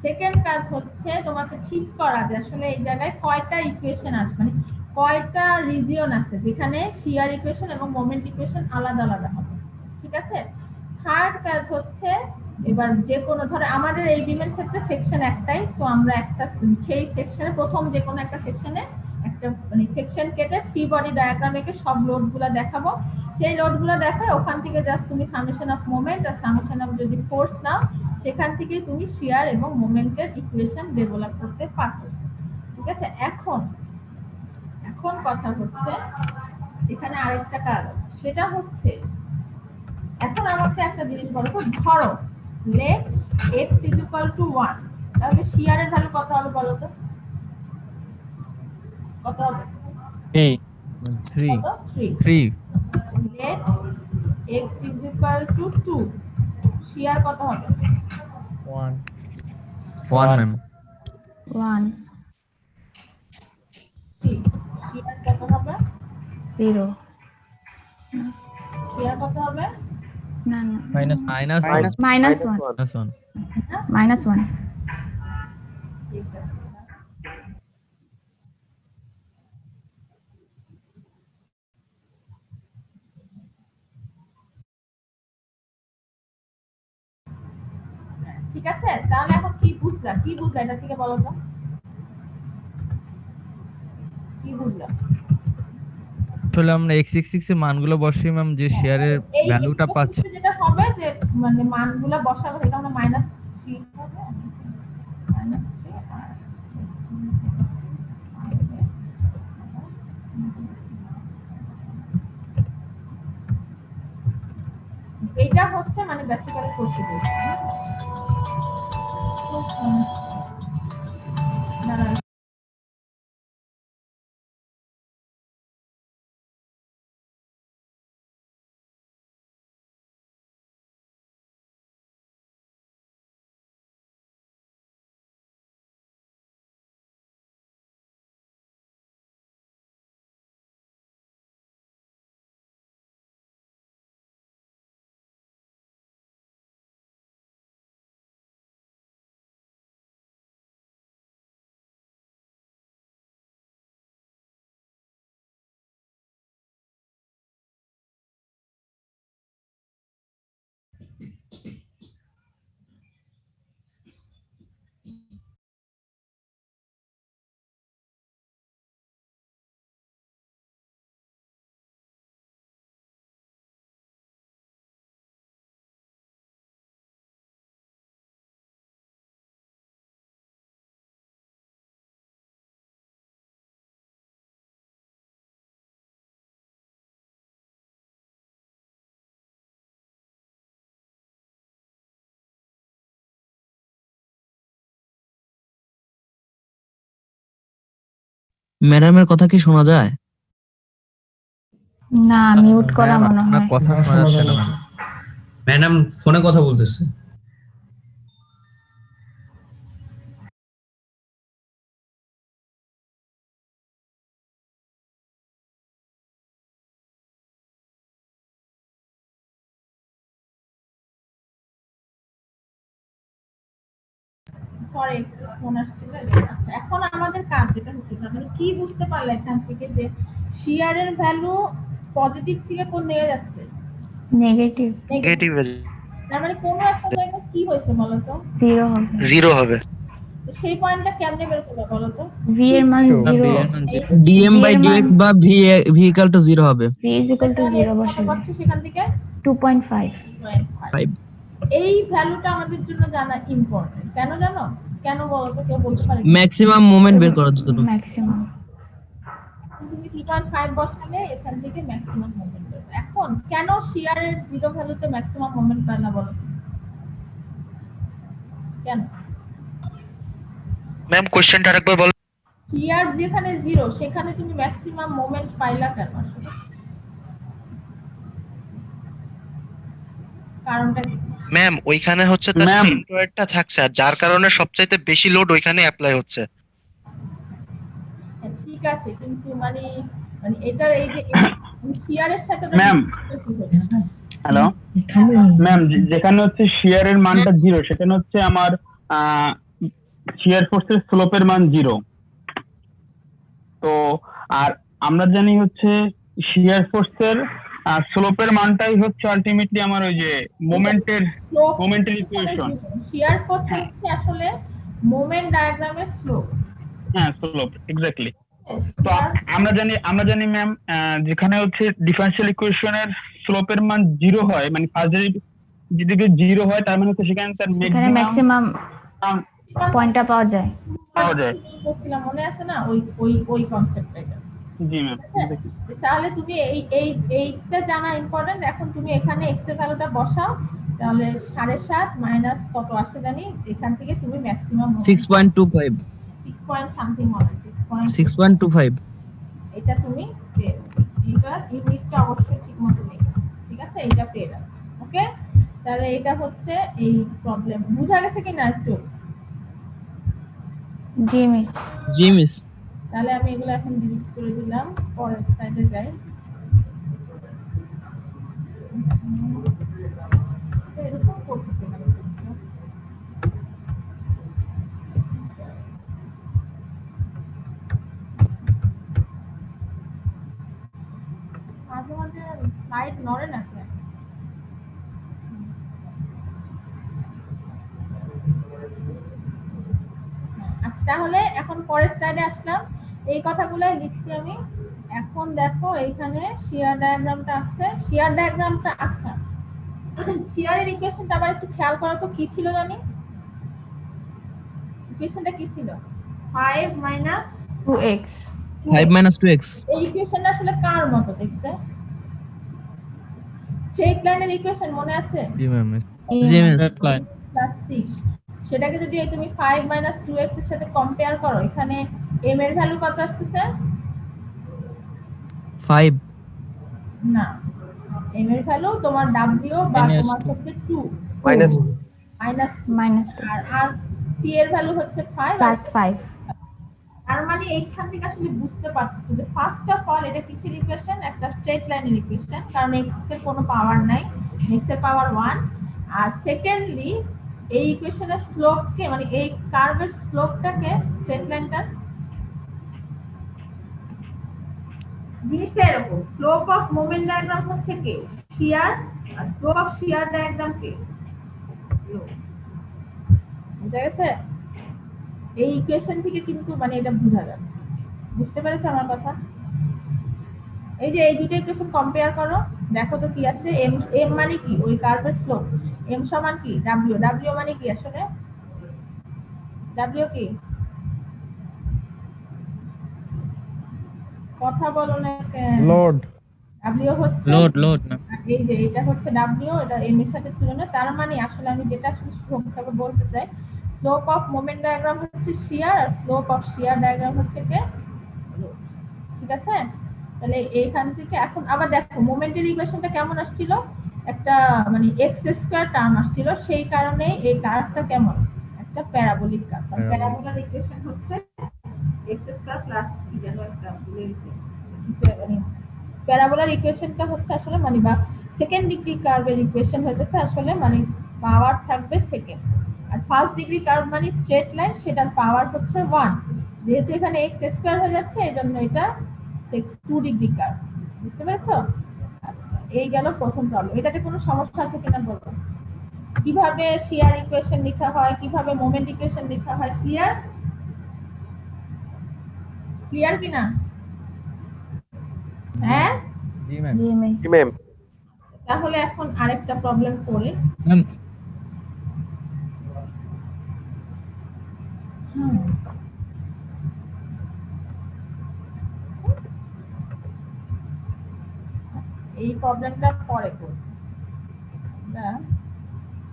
সেকেন্ড কাজ হচ্ছে তোমাকে ঠিক করা যে আসলে এই জায়গায় কয়টা ইকুয়েশন আছে, মানে কয়টা রিজিয়ন আছে যেখানে শিয়ার ইকুয়েশন এবং মোমেন্ট ইকুয়েশন আলাদা আলাদা হবে। ঠিক আছে, থার্ড কাজ হচ্ছে এবার যে কোনো ধরো আমাদের এই বিমের ক্ষেত্রে সেকশন একটাই, তো আমরা একটা সেই সেকশনে প্রথম যে কোনো একটা সেকশনে একটা মানে সেকশন কেটে ফ্রি বডি ডায়াগ্রাম এঁকে সব লোডগুলো দেখাবো। সেই লোডগুলো দেখে ওখান থেকে জাস্ট তুমি সামেশন অফ মোমেন্ট আর সামেশন অফ যদি ফোর্স নাও সেখান থেকে তুমি শিয়ার এবং মোমেন্টের ইকুয়েশন ডেভেলপ করতে পারো। ঠিক আছে, এখন এখন কথা হচ্ছে এখানে আরেকটা কাজ আছে, সেটা হচ্ছে এখন আমাকে একটা জিনিস বলো তো, ধরো লেট x = 1, তাহলে শিয়ারের ভ্যালু কত হবে বলো তো? কত হবে? 3 কত? 3। 3 লেট x = 2, শিয়ার কত হবে? 1 ম্যাম 1 শিয়ার কত হবে? 0 শিয়ার কত হবে? না না minus minus 1 minus 1 ঠিক আছে। ঠিক আছে, তাহলে এখন কি বুঝলা এটা থেকে বলো তো, কি বুঝলা? আসলে আমরা x66 এর মানগুলো বসিয়ে ম্যাম যে শেয়ারের এই ভ্যালুটা ক্ষেত্রে পাচ্ছি যেটা হবে যে মানে মানগুলো বসাবো, সেটা আমরা -3 হবে, -3 আর এটা হচ্ছে মানে বেসিক্যালি প্রসিডিউর। ম্যাডামের কথা কি শোনা যায়? না, মিউট করা ম্যাম মনে আপনার হয়। কথা শোনা যাচ্ছে না ম্যাম। ম্যাডাম ফোনে কথা বলতেছে। সরি, ফোন আসছিল। আচ্ছা, এখন আমাদের কাজ যেটা হচ্ছে, মানে কি বুঝতে পারলে এখান থেকে যে শিয়ারের ভ্যালু পজিটিভ থেকে কোন দিকে যাচ্ছে? নেগেটিভ নেগেটিভ তার মানে কোনো একটা জায়গায় কি হয়েছে বলো তো? 0 হবে। 0 হবে। তো সেই পয়েন্টটা কেমনে বের করবে বলো তো? v এর মান ম্যাম 0, b এর মান এই dm v বাই এর মান dx বা v ইকুয়াল টু 0 হবে। v is equal to 0 কত বসাবে। পাচ্ছি সেখান থেকে? 2.5। 2.5। এই ভ্যালুটা আমাদের জন্য জানা ইম্পর্টেন্ট। কেন জানো? কেন বলো তো, কেউ বলতে পারে? ম্যাক্সিমাম মোমেন্ট বের করার জন্য। ম্যাক্সিমাম। তুমি 2.5 বসালে এখান থেকে ম্যাক্সিমাম মোমেন্ট পাবে। এখন কেন শিয়ারের 0 ভ্যালুতে ম্যাক্সিমাম মোমেন্ট পায় না বলো? কেন? ম্যাম কোশ্চেনটা আরেকবার বল। শিয়ার যেখানে 0 সেখানে তুমি ম্যাক্সিমাম মোমেন্ট পাইলা কেন আসলে? কারণটা কি? ম্যাম ওইখানে হচ্ছে তার সেন্ট্রয়েডটা থাকছে, আর যার কারণে সবচাইতে বেশি লোড ওইখানে অ্যাপ্লাই হচ্ছে। ঠিক আছে, কিন্তু মানে মানে এটার এই যে শিয়ারের সাথে ম্যাম হ্যালো ম্যাম, যেখানে হচ্ছে শিয়ারের মানটা 0 সেখানে হচ্ছে আমার শিয়ার ফোর্সের স্লোপের মান 0। তো আর আমরা জানি হচ্ছে শিয়ার ফোর্সের স্লোপের মানটাই হচ্ছে আলটিমেটলি আমার ওই যে মোমেন্টের ইকুয়েশন। শিয়ার ফোর্স হচ্ছে আসলে মোমেন্ট ডায়াগ্রামের স্লোপ। হ্যাঁ, স্লোপ এক্স্যাক্টলি। তো আমরা জানি ম্যাম, যেখানে হচ্ছে ডিফারেনশিয়াল ইকুয়েশনের স্লোপের মান 0 হয়, মানে ফার্স্ট যদি 0 হয় তার মানে হচ্ছে সেখানে তার ম্যাক্সিমাম পয়েন্টটা পাওয়া যায়। বলছিলাম মনে আছে না ওই ওই ওই কনসেপ্টটা? জি ম্যাম। তাহলে তুমি এইটা জানা ইম্পর্টেন্ট। এখন তুমি এখানে এক্স এর ভ্যালুটা বসাও, তাহলে 7.5 মাইনাস কত আসে জানি, এখান থেকে তুমি ম্যাক্সিমাম 6.25 6 পয়েন্ট সামথিং হবে, 6.25। এটা তুমি এটার ইউনিটটা অবশ্যই ঠিকমতো নেবে, ঠিক আছে? এটা পেয়ে যাবে। ওকে, তাহলে এটা হচ্ছে এই প্রবলেম। বুঝা গেছে কি না একটু? জি মিস। জি মিস। তাহলে আমি এগুলো এখন ডিলিট করে দিলাম, পরের স্লাইডে যাই। এরকম করতে হবে। মাঝে মাঝে স্লাইড নড়ে না কেন? তাহলে এখন পরের স্লাইডে আসলাম, এই কথাগুলো লিখছি আমি। এখন দেখো এইখানে শিয়ার ডায়াগ্রামটা আসছে। শিয়ার ডায়াগ্রামটা আচ্ছা, শিয়ারের ইকুয়েশনটা আবার একটু খেয়াল করো তো কি ছিল জানি, ইকুয়েশনটা কি ছিল? 5 মাইনাস 2x 5 minus 2x. এই ইকুয়েশনটা আসলে কার মতো দেখতে? স্ট্রেট লাইনের ইকুয়েশন মনে আছে? জি ম্যাম। জি ম্যাম। স্ট্রেট লাইন প্লাস 6, সেটাকে যদি তুমি 5 মাইনাস 2x এর সাথে কম্পেয়ার করো, এখানে m এর ভ্যালু কত আসছে? 5. না, m এর ভ্যালু তোমার w বা Minus তোমার 2 হচ্ছে 2 মাইনাস মাইনাস -2 আর c এর ভ্যালু হচ্ছে 5। প্লাস 5 তার মানে এইখান থেকে আসলে বুঝতে পারছো যে ফার্স্ট অফ অল এটা কিসের ইকুয়েশন? একটা স্ট্রেট লাইনের ইকুয়েশন, কারণ x এর কোনো পাওয়ার নাই, x এর পাওয়ার 1। আর সেকেন্ডলি এই ইকুয়েশনের স্লোপকে, মানে এই কার্ভের স্লোপটাকে, স্ট্রেট লাইনটার জিনিসটা এরকম, স্লোপ অফ মোমেন্ট ডায়াগ্রাম হচ্ছে কি শিয়ার, আর স্লোপ অফ শিয়ার ডায়াগ্রাম কি বুঝা গেছে? এই ইকুয়েশন থেকে কিন্তু মানে এটা বোঝা যাচ্ছে, বুঝতে পেরেছো আমার কথা? এই যে এই দুটো ইকুয়েশন কম্পেয়ার করো, দেখো তো কি আসে। m মানে কি? ওই কার্ভের স্লোপ। m সমান কি? w মানে কি আসলে? w কি? কথা বলো না কেন? লোড। w হচ্ছে লোড না আর এই যে এটা হচ্ছে w, এটা m এর সাথে তুলনা। তার মানে আসলে আমি যেটা আসলে সংক্ষেপে বলতে চাই, স্লোপ অফ মোমেন্ট ডায়াগ্রাম হচ্ছে শিয়ার, আর স্লোপ অফ শিয়ার ডায়াগ্রাম হচ্ছে কে লোড। ঠিক আছে? তাহলে এইখান থেকে এখন আবার দেখো মোমেন্টের ইকুয়েশনটা কেমন আসছিল, একটা মানে x² টার্ম আসছিল, সেই কারণে এই কার্ভটা কেমন, একটা প্যারাবোলিক কার্ভ। প্যারাবোলার ইকুয়েশন হচ্ছে x² প্লাস কি যেন একটা প্যারাবোলার ইকুয়েশনটা হচ্ছে আসলে মানে বা সেকেন্ড ডিগ্রি কার্ভের ইকুয়েশন হইতেছে আসলে মানে পাওয়ার থাকবে সেকেন্ড, আর ফার্স্ট ডিগ্রি কার্ভ মানে স্ট্রেট লাইন, সেটার পাওয়ার হচ্ছে 1। যেহেতু এখানে x² হয়ে যাচ্ছে, এজন্য এটা 2 ডিগ্রি কার্ভ। বুঝতে পেরেছো? আচ্ছা, এই গেল প্রথম প্রবলেম। এটাতে কোনো সমস্যা আছে কিনা বলো? কিভাবে শিয়ার ইকুয়েশন লেখা হয়, কিভাবে মোমেন্ট ইকুয়েশন লেখা হয়, ক্লিয়ার? ক্লিয়ার কিনা? হ্যাঁ, জি ম্যাম। জি ম্যাম। তাহলে এখন আরেকটা প্রবলেম করি। ম্যাম। এই প্রবলেমটা পরে করব,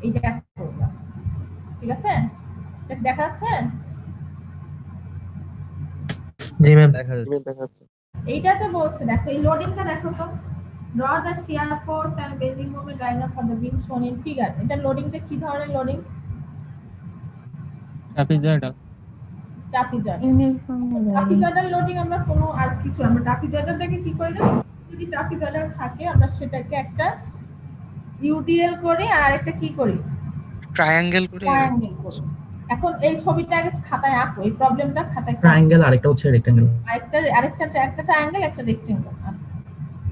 এইটা করব। ঠিক আছে? এটা দেখা যাচ্ছে? জি ম্যাম। দেখা যাচ্ছে। এইটাতে বলছে দেখো, এই লোডিংটা দেখো তো, draw the shear force and bending moment diagram for the beam shown in figure। এটা লোডিংটা কি ধরনের লোডিং? Trapezoidal trapezoidal loading. আমরা কোনো আর কিছু আমরা ট্রাপিজয়েডালটাকে কি করে দেব, যদি ট্রাপিজয়েডাল থাকে আমরা সেটাকে একটা ইউডিএল করি আর একটা কি করি, ট্রায়াঙ্গেল করে ট্রায়াঙ্গেল করি। এখন এই ছবিটা আগে খাতায় আঁকো, এই প্রবলেমটা খাতায় ট্রায়াঙ্গেল, আরেকটা হচ্ছে রেক্টাঙ্গেল। একটা ট্রায়াঙ্গেল, একটা রেক্টেঙ্গেল।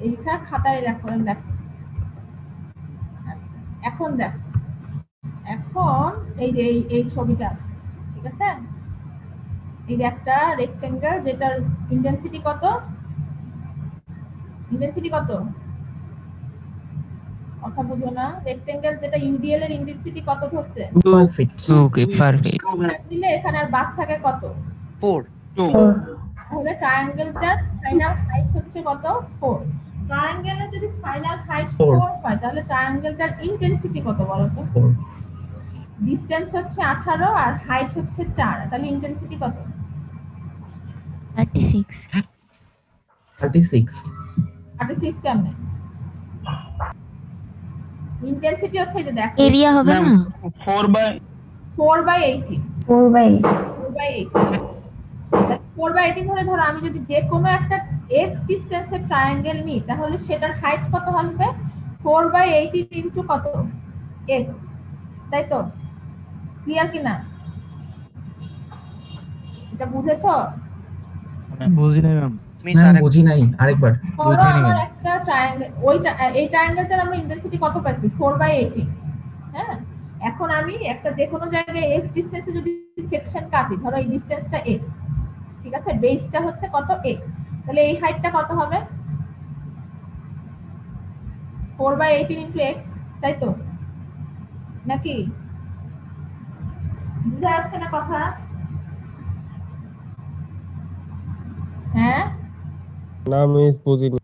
এইটা খাতায় দেখো। এখন দেখো, এখন এই যে এই ছবিটা, ঠিক আছে? এই যে একটা রেক্টেঙ্গেল, যেটার ইন্টেন্সিটি কত? কথা বুঝো না। রেক্টেঙ্গেল যেটা ইউডিএল এর ইন্টেন্সিটি কত ধরছে? 2 ফিট। 2 পারফেক্ট। দিলে এখানে আর বাদ থাকে কত? 4 তাহলে ট্রায়াঙ্গেলটার ফাইনাল হাইট হচ্ছে কত? 4। ট্রায়াঙ্গেলের যদি ফাইনাল হাইট 4 হয়, তাহলে ট্রায়াঙ্গেলটার ইন্টেন্সিটি কত বলো তো? 4। ডিসটেন্স হচ্ছে 18 আর হাইট হচ্ছে 4, তাহলে ইন্টেন্সিটি কত? 36 36 কেমনে? ইন্টেন্সিটি হচ্ছে এই যে দেখো, এরিয়া হবে না? 4/18 4/18 ধরে আমি যদি যে কোনো একটা x ডিসটেন্সের ট্রায়াঙ্গেল নিই, তাহলে সেটার হাইট কত হবে? 4/18 ইনটু কত? x, তাই তো? ক্লিয়ার কিনা? এটা বুঝেছো? বুঝি নাই ম্যাম। বুঝি নাই, আরেকবার। ধরো আমার একটা ট্রায়াঙ্গেল, এই ট্রায়াঙ্গেলটার আমরা ইন্টেন্সিটি কত পাইছি? 4/18। হ্যাঁ, এখন আমি একটা যে কোনো জায়গায় x ডিসটেন্সে যদি সেকশন কাটি, ধরো এই ডিসটেন্সটা x, ঠিক আছে, বেসটা হচ্ছে কত x, তাহলে এই হাইটটা কত হবে 4/18 ইনটু x, তাই তো নাকি? বুঝা যাচ্ছে না কথা? হ্যাঁ না মিস বুঝিনি।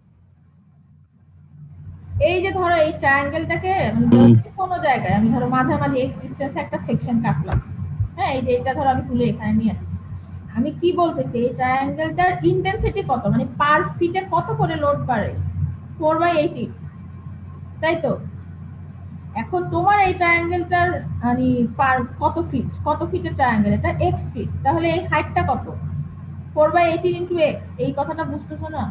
এই যে ধরো এই ট্রায়াঙ্গেলটাকে কোনো জায়গায় আমি ধরো মাঝামাঝি x ডিসটেন্সে একটা সেকশন কাটলাম, হ্যাঁ, এই যে এটা ধরো আমি তুলে এখানে নিয়ে আসছি, আমি কি বলতেছি এই ট্রায়াঙ্গেলটার ইন্টেন্সিটি কত, মানে পার ফিটে কত করে লোড বাড়ে 4/18, তাই তো? এখন তোমার এই ট্রায়াঙ্গেলটার মানে পার কত ফিটের ট্রায়াঙ্গেল, এটা x ফিট, তাহলে এই হাইটটা কত 4/18 ইনটু x, এই কথাটা বুঝতেছো না?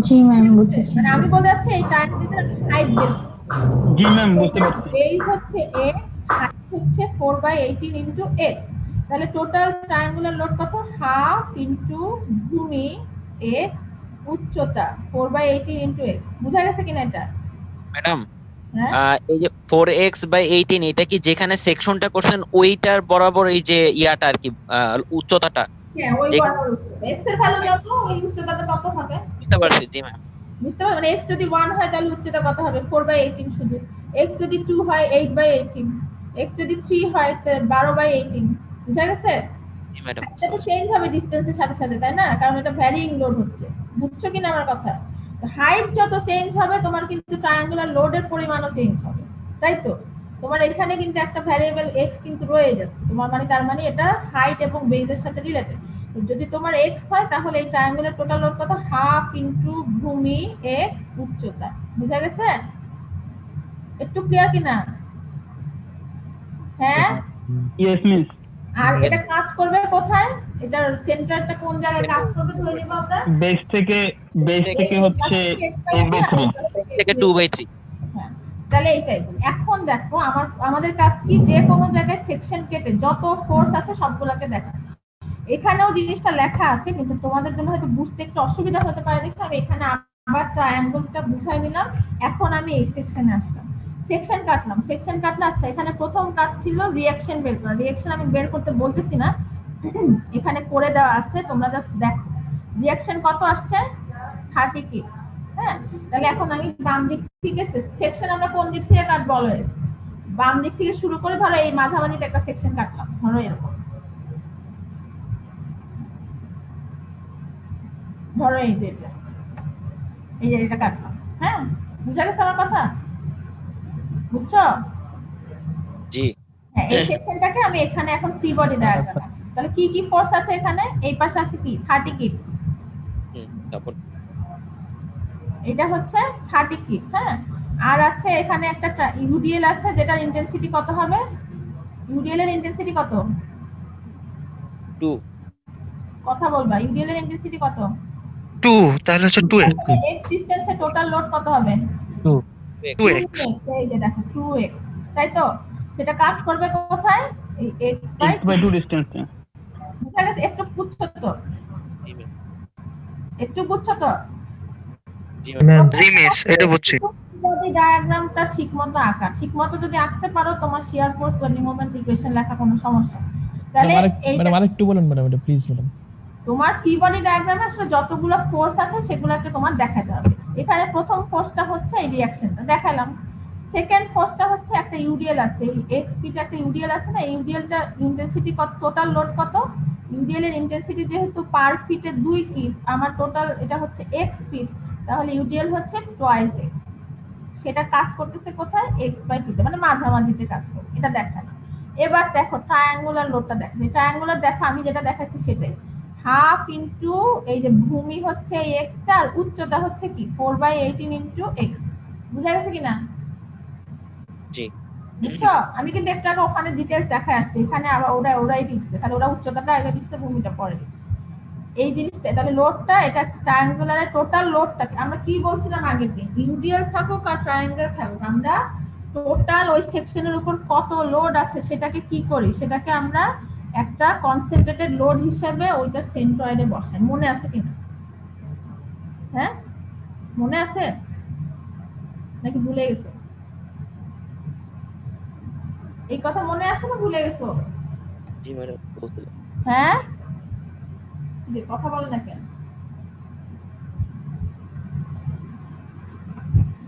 জি ম্যাম বুঝেছি। মানে আমি বলতে চাচ্ছি এই ট্রায়াঙ্গেলটার হাইট বের জি ম্যাম বুঝতে পারছি। বেস হচ্ছে x, হাইট হচ্ছে 4/18 ইনটু x, তাহলে টোটাল ট্রায়াঙ্গুলার লোড কত, হাফ ইনটু ভূমি x উচ্চতা 4/18 ইনটু x। বুঝা গেছে কিনা এটা? ম্যাডাম হ্যাঁ এই যে 4x/18 এটা কি যেখানে সেকশনটা করছেন ওইটার বরাবর এই যে ইয়াটা আর কি উচ্চতাটা? হ্যাঁ, ওই যে- বরাবর উচ্চতা, x এর ভ্যালু যত ওই উচ্চতাটা তত হবে। বুঝতে পারছি জি ম্যাম। বুঝতে পারছো? মানে x যদি 1 হয় তাহলে উচ্চতা কত হবে 4/18 শুধু, x যদি 2 হয় 8/18, x যদি 3 হয় 12/18। বুঝা গেছে? জি ম্যাডাম। এটা তো চেঞ্জ হবে ডিসটেন্সের সাথে সাথে, তাই না? কারণ এটা ভ্যারিং লোড হচ্ছে। বুঝছো কিনা আমার কথা? হাইট যত চেঞ্জ হবে তোমার কিন্তু ট্রায়াঙ্গুলার লোডের পরিমাণও চেঞ্জ হবে, তাই তো? তোমার এখানে কিন্তু একটা ভ্যারিয়েবল x কিন্তু রয়ে যাচ্ছে, তোমার মানে তার মানে এটা হাইট এবং বেজের সাথে রিলেটেড। যদি তোমার x হয় তাহলে এই ট্রায়াঙ্গুলার টোটাল লোড কত, হাফ ইনটু ভূমি x উচ্চতা। বুঝা গেছে? একটু ক্লিয়ার কিনা? হ্যাঁ। Yes miss. আর এটা কাজ করবে কোথায়, এটার সেন্টারটা কোন জায়গায় কাজ করবে ধরে নিব আমরা? বেস থেকে হচ্ছে 2/3 থেকে 2/3। হ্যাঁ, তাহলে এইটাই বলি। এখন দেখো আমাদের কাজ কি, যে কোনো জায়গায় সেকশন কেটে যত ফোর্স আছে সবগুলোকে দেখা। এখানেও জিনিসটা লেখা আছে কিন্তু তোমাদের জন্য হয়তো বুঝতে একটু অসুবিধা হতে পারে দেখে আমি এখানে আবার ট্রায়াঙ্গেলটা বুঝাই নিলাম। এখন আমি এই সেকশনে আসলাম, সেকশন কাটলাম। আচ্ছা, এখানে প্রথম কাজ ছিল রিঅ্যাকশন বের করা। রিঅ্যাকশন আমি বের করতে বলতেছি না, এখানে করে দেওয়া আছে, তোমরা জাস্ট দেখো রিঅ্যাকশন কত আসছে 30 কি। হ্যাঁ, তাহলে এখন আমি বাম দিক থেকে সেকশন আমরা কোন দিক থেকে কাটবো অলওয়েজ বাম দিক থেকে শুরু করে ধরো এই মাঝামাঝিতে একটা সেকশন কাটলাম, ধরো এরকম, ধরো এই যে এটা কাটলাম। হ্যাঁ, বুঝা গেছে আমার কথা? বুঝছো? জি। হ্যাঁ, এই সেকশনটাকে আমি এখানে এখন ফ্রি বডি ডায়াগ্রাম। তাহলে কি কি ফোর্স আছে এখানে? এই পাশে আছে কি 30 কিপ, তারপর এটা হচ্ছে 30 কিপ। হ্যাঁ, আর আছে এখানে একটা ইউডিএল আছে যেটার ইন্টেন্সিটি কত হবে? ইউডিএল এর ইন্টেন্সিটি কত? 2। কথা বলবা, ইউডিএল এর ইন্টেন্সিটি কত? 2 তাহলে হচ্ছে 2x। x ডিসটেন্সে টোটাল লোড কত হবে? 2x। এই যে দেখো 2x, তাই তো? সেটা কাজ করবে কোথায়? এই x/2 ডিসটেন্সে। বুঝা গেছে? একটু বুঝছো তো? জি মিস, এটা বুঝছি। যদি ডায়াগ্রামটা ঠিকমতো আঁকা, ঠিকমতো যদি আঁকতে পারো তোমার শিয়ার ফোর্স বেন্ডিং মোমেন্ট ইকুয়েশন লেখা কোনো সমস্যা না। তাহলে ম্যাডাম আরেকটু বলেন ম্যাডাম, এটা প্লিজ ম্যাডাম। তোমার ফ্রি বডি ডায়াগ্রামে আসলে যতগুলো ফোর্স আছে সেগুলোকে তোমার দেখাতে হবে। এখানে প্রথম ফোর্সটা হচ্ছে এই রিঅ্যাকশনটা দেখালাম, সেকেন্ড ফোর্সটা হচ্ছে একটা ইউডিএল আছে, এই এক্স ফিট একটা ইউডিএল আছে না, ইউডিএলটা ইন্টেন্সিটি কত, টোটাল লোড কত? ইউডিএল এর ইন্টেন্সিটি যেহেতু পার ফিটে 2 কিপ, আমার টোটাল এটা হচ্ছে এক্স ফিট, তাহলে ইউডিএল হচ্ছে টুয়াইস এক্স। সেটা কাজ করতেছে কোথায়? x/2, মানে মাঝামাঝিতে কাজ করে, এটা দেখানো। এবার দেখো ট্রায়াঙ্গুলার লোডটা দেখো, ট্রায়াঙ্গুলার দেখো আমি যেটা দেখাচ্ছি সেটাই, হাফ ইনটু এই যে ভূমি হচ্ছে x টা আর উচ্চতা হচ্ছে কি 4/18 ইনটু x। বুঝা গেছে কিনা? জি। বুঝছো? আমি কিন্তু একটা ওখানে ডিটেইলস দেখাই আসছি, এখানে আবার ওরাই দিচ্ছে, তাহলে ওরা উচ্চতাটা আগে দিচ্ছে, ভূমিটা পরে। এই জিনিসটা তাহলে লোডটা, এটা ট্রায়াঙ্গুলারের টোটাল লোডটা আমরা কি বলছিলাম আগের দিন, ইউডিএল থাকুক আর ট্রায়াঙ্গেল থাকুক, আমরা টোটাল ওই সেকশনের উপর কত লোড আছে সেটাকে কি করি, সেটাকে আমরা একটা কনসেন্ট্রেটেড লোড হিসেবে ওইটা সেন্ট্রয়েডে বসাই। মনে আছে কিনা? হ্যাঁ, মনে আছে নাকি ভুলে গেছে? এই কথা মনে আছে না ভুলে গেছো? জি ম্যাডাম বলছিলাম। হ্যাঁ, যে কথা বল না কেন?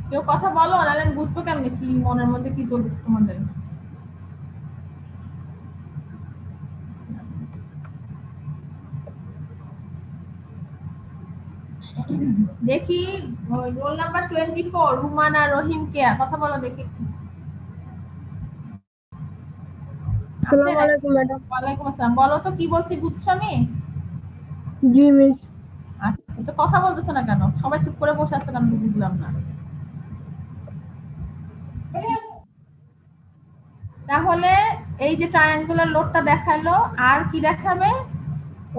কেউ কথা বলো, নাহলে আমি বুঝবো কেমনে কি মনের মধ্যে কি চলছে তোমাদের। দেখি রোল নাম্বার 24 রুমানা রহিম কেয়া, কথা বলো দেখি। আসসালামু আলাইকুম ম্যাডাম। ওয়ালাইকুম আসসালাম। বলো তো কি বলছি, বুঝছো আমি? জি মিস। আচ্ছা, তো কথা বলতেছো না কেন? সবাই চুপ করে বসে আছে, আমি বুঝলাম না। তাহলে এই যে ট্রায়াঙ্গুলার লোডটা দেখালো, আর কি দেখাবে?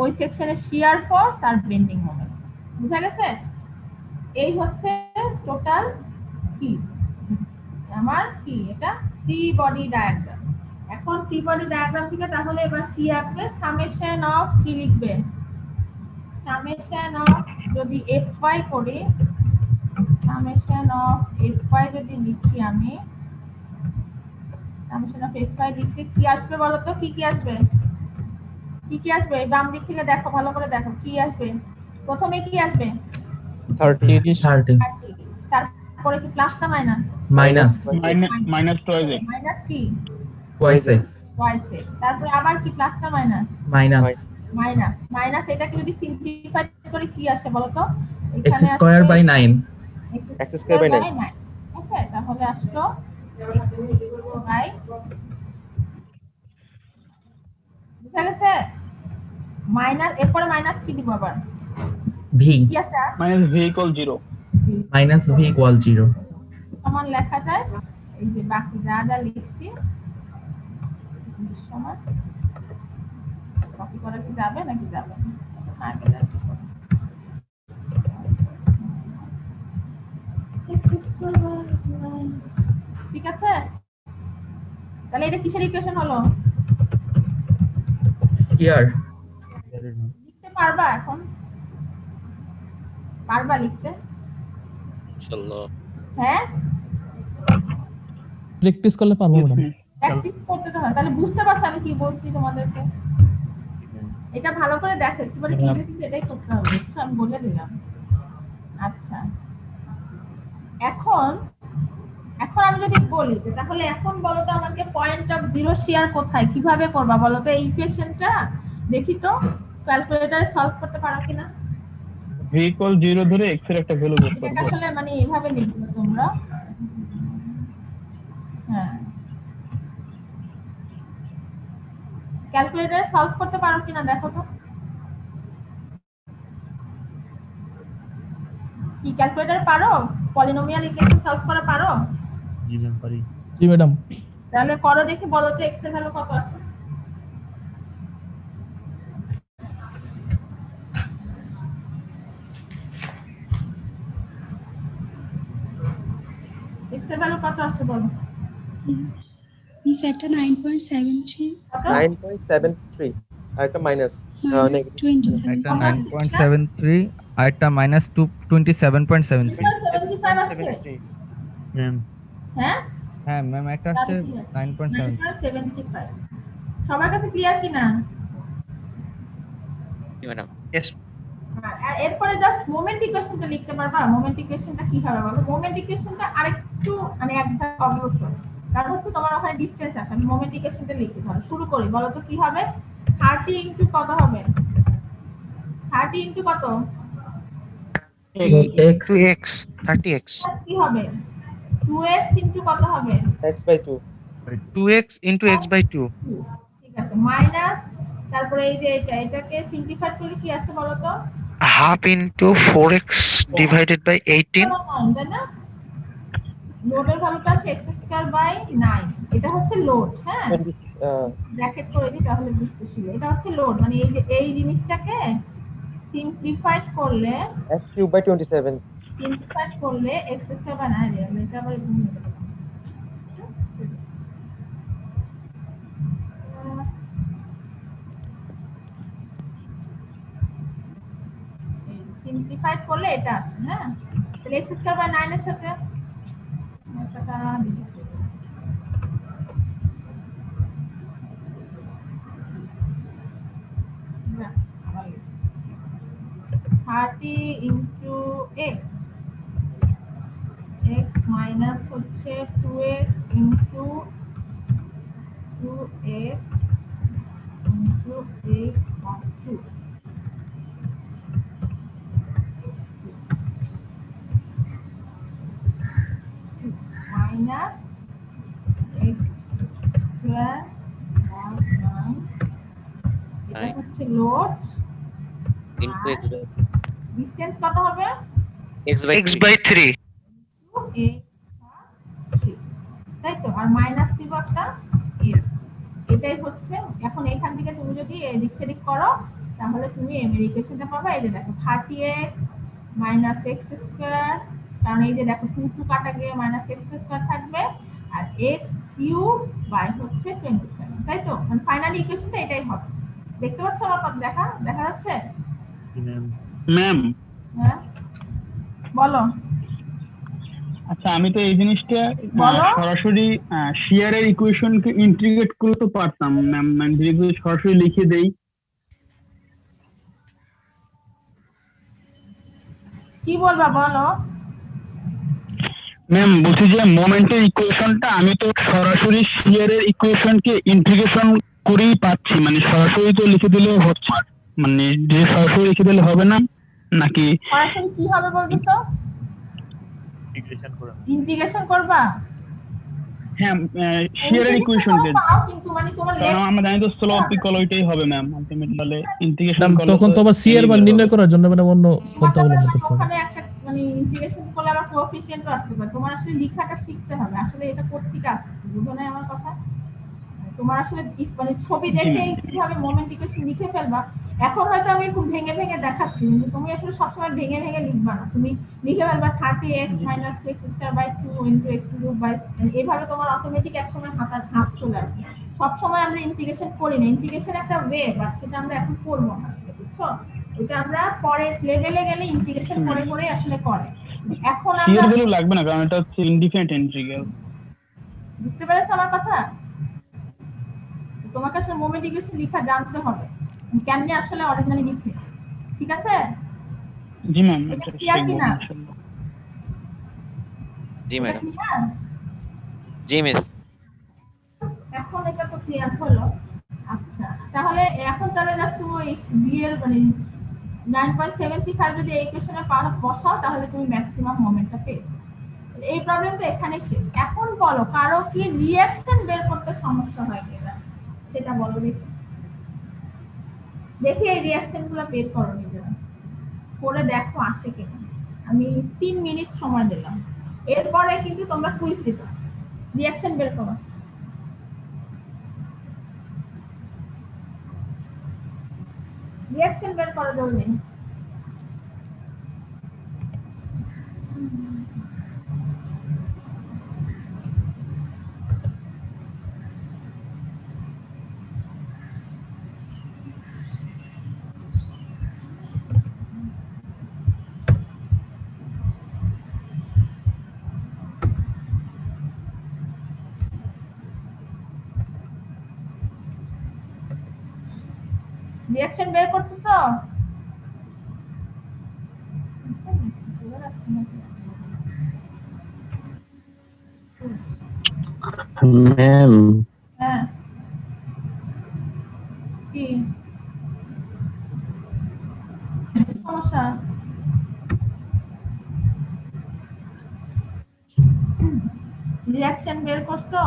ওই সেকশনে শিয়ার ফোর্স আর বেন্ডিং মোমেন্ট। বুঝা গেছে? এই হচ্ছে টোটাল কি আমার কি এটা ফ্রি বডি ডায়াগ্রাম। এখন ফ্রি বডি ডায়াগ্রাম থেকে তাহলে এবার কি আসবে? সামেশন অফ কি লিখবে? সামেশন অফ যদি fy করি, সামেশন অফ fy যদি লিখি আমি, সামেশন অফ fy লিখতে কি আসবে বলো তো? কি কি আসবে? কি কি আসবে? বাম দিক থেকে দেখো, ভালো করে দেখো কি আসবে। প্রথমে কি আসবে? 30 তারপরে কি প্লাস না minus? Minus minus twelve minus কি? Twice x twice x. তারপরে আবার কি প্লাস না মাইনাস? Minus minus. মাইনাস এটাকে যদি সিম্পলিফাই করি কি আসে বলো তো? X square by 9 x square by 9। Okay, তাহলে আসলো বাই, বুঝা গেছে? মাইনাস, এরপরে মাইনাস কি দিব আবার? ভি কি আছে? Minus V equal 0। Minus V equal 0 সমান লেখা যায় এই যে বাকি যা যা লিখছি সমান। কপি করা কি যাবে নাকি যাবে না? আগে যাবে। ঠিক আছে, তাহলে এটা কিসের ইকুয়েশন হলো? শিয়ার লিখতে পারবা এখন? পারবা লিখতে? ইনশাআল্লাহ। হ্যাঁ, প্র্যাকটিস করলে পারবো ম্যাডাম। প্র্যাকটিস করতে তো হয়। তাহলে বুঝতে পারছো আমি কি বলছি তোমাদেরকে? এটা ভালো করে দেখো, একেবারে ঠিক আছে, এটাই করতে হবে। বুঝছো? আমি বলে দিলাম। আচ্ছা, এখন এখন আমি যদি বলি যে তাহলে এখন বলো তো আমাকে পয়েন্ট অফ জিরো শেয়ার কোথায়, কিভাবে করবা বলো তো? এই ইকুয়েশনটা দেখি তো ক্যালকুলেটরে সলভ করতে পারো কিনা। ভি ইকুয়াল 0 ধরে x এর একটা ভ্যালু বের এটা করব। আসলে মানে এভাবে লিখবে তোমরা। হ্যাঁ, ক্যালকুলেটরে সলভ করতে পারো কিনা দেখো তো। কি ক্যালকুলেটর পারো? পলিনোমিয়াল ইকুয়েশন সলভ করা পারো? জি ম্যাম পারি। জি ম্যাডাম। তাহলে করো দেখি, বলো তো x এর ভ্যালু কত আসে? x এর ভ্যালু কত আসে বলো? মিস একটা 9.73 9.73 আর একটা মাইনাস নেগেটিভ 27 একটা 9.73 আর একটা মাইনাস 27.73 ম্যাম। হ্যাঁ হ্যাঁ ম্যাম, একটা আসছে 9.7 9.75। সবার কাছে ক্লিয়ার কিনা? জি ম্যাডাম। ইয়েস। আর এরপরে জাস্ট মোমেন্ট ইকুয়েশনটা লিখতে পারবা? মোমেন্ট ইকুয়েশনটা কি হবে বলো? মোমেন্ট ইকুয়েশনটা আরেকটু মানে এক ধাপ অগ্রসর, কারণ হচ্ছে তোমার ওখানে ডিসটেন্স আছে। আমি মোমেন্ট ইকুয়েশনটা লিখতে পারো। শুরু করি, বলো তো কি হবে? 30 ইনটু কত হবে? 30 ইনটু কত? x 2x 30x কি হবে? 2x ইনটু কত হবে? x/2 2x into x/2 ঠিক আছে, মাইনাস, তারপরে এই যে এটাকে সিম্পলিফাই করলে কি আসে বলো তো? half into 4x divided by 18 তাই না? লোডের ভ্যালুটা আসে x স্কয়ার বাই 9। এটা হচ্ছে লোড। হ্যাঁ, ব্র্যাকেট করে দিই তাহলে বুঝতে সুবিধা। এটা হচ্ছে লোড, মানে এই যে এই জিনিসটাকে সিম্পলিফাইড করলে x/27 সিম্পলিফাইড করলে x স্কয়ার বাই 9 এটা আবার সিম্পলিফাইড করলে এটা আসে। হ্যাঁ, তাহলে x স্কয়ার বাই 9 এর সাথে ইনটু এক্স, এক্স মাইনাস হচ্ছে 2x into 2x into 8/2 minus x square by 9, এটা হচ্ছে load into x by distance কত হবে x by 3 তাই তো, আর মাইনাস দিব একটা এর, এটাই হচ্ছে। এখন এখান থেকে তুমি যদি এদিক সেদিক করো তাহলে তুমি এম এর ইকুয়েশনটা পাবে। এই যে দেখো 30x মাইনাস x স্কয়ার, কারণ এই যে দেখো 2 2 কাটা গিয়ে মাইনাস x স্কয়ার থাকবে, আর x কিউব বাই হচ্ছে 27, তাই তো। মানে ফাইনাল ইকুয়েশনটা এটাই হবে। দেখতে পাচ্ছ আমার কথা? দেখা যাচ্ছে ম্যাম? হ্যাঁ বলো। আচ্ছা, আমি তো এই জিনিসটা বলো। সরাসরি শিয়ারের ইকুয়েশনকে ইন্টিগ্রেট করে তো পারতাম ম্যাম, মানে যদি সরাসরি লিখে দেই। কি বলবা বলো। ম্যাম বলছি যে মোমেন্টের ইকুয়েশনটা আমি তো সরাসরি শিয়ারের ইকুয়েশনকে ইন্টিগ্রেশন করেই পাচ্ছি, মানে সরাসরি তো লিখে দিলে হচ্ছে, মানে যে সরাসরি লিখে দিলে হবে না নাকি? সরাসরি কি হবে বলছো? ইন্টিগ্রেশন করবা? হ্যাঁ, শিয়ারের ইকুয়েশনকে, কিন্তু মানে তোমার কারণ আমরা জানি তো স্লোপ ইকুয়াল ওইটাই হবে ম্যাম আলটিমেটলি, তাহলে ইন্টিগ্রেশন ম্যাম তখন তো আবার সি এর মান নির্ণয় করার জন্য মানে অন্য পন্থা অবলম্বন করতে হবে। ওখানে একটা মানে ইন্টিগ্রেশন করলে আবার কোএফিসিয়েন্টও আসতে পারে। তোমার আসলে লেখাটা শিখতে হবে, আসলে এটা কোত্থেকে আসছে বুঝো না আমার কথা। তোমার আসলে মানে ছবি দেখে কিভাবে মোমেন্ট ইকুয়েশন লিখে ফেলবা। এখন হয়তো আমি খুব ভেঙে ভেঙে দেখাচ্ছি, কিন্তু তুমি আসলে সবসময় ভেঙে ভেঙে লিখবা না, তুমি লিখে ফেলবা 30x minus x square by 2 into x cube by, এইভাবে তোমার অটোমেটিক একসময় হাত চলে আসবে। সবসময় আমরা ইন্টিগ্রেশন করি না, ইন্টিগ্রেশন একটা ওয়ে, বাট সেটা আমরা এখন করবো না, বুঝছো? এটা আমরা পরের লেভেলে গেলে ইন্টিগ্রেশন করে করে আসলে করে। এখন আমরা শিয়ার ভ্যালু লাগবে না, কারণ এটা হচ্ছে ইনডিফিনিট ইন্টিগ্রাল। বুঝতে পেরেছো আমার কথা? তোমাকে আসলে মোমেন্ট ইকুয়েশন লেখা জানতে হবে, কেমনে আসলে অরিজিনালি লিখতে, ঠিক আছে? জি ম্যাম, এটা ক্লিয়ার কি না? জি ম্যাডাম। জি মিস। এখন এটা তো ক্লিয়ার হলো। আচ্ছা, তাহলে এখন তাহলে জাস্ট তুমি বি এর মানে 9.75 যদি এই ইকুয়েশনে বসাও তাহলে তুমি ম্যাক্সিমাম মোমেন্টটা পেয়ে যাবে। এই প্রবলেমটা এখানে শেষ। এখন বলো কারো কি রিঅ্যাকশন বের করতে সমস্যা হয় কিনা সেটা বলো দেখি। দেখি এই রিঅ্যাকশনগুলো বের করো নিজেরা, করে দেখো আসে কিনা। আমি 3 মিনিট সময় দিলাম, এরপরে কিন্তু তোমরা কুইজ দিতে রিঅ্যাকশন বের করো। রিঅ্যাকশন বের করো জলদি। রিঅ্যাকশন বের করতেছো? ম্যাম হ্যাঁ কি সমস্যা? রিঅ্যাকশন বের করছো?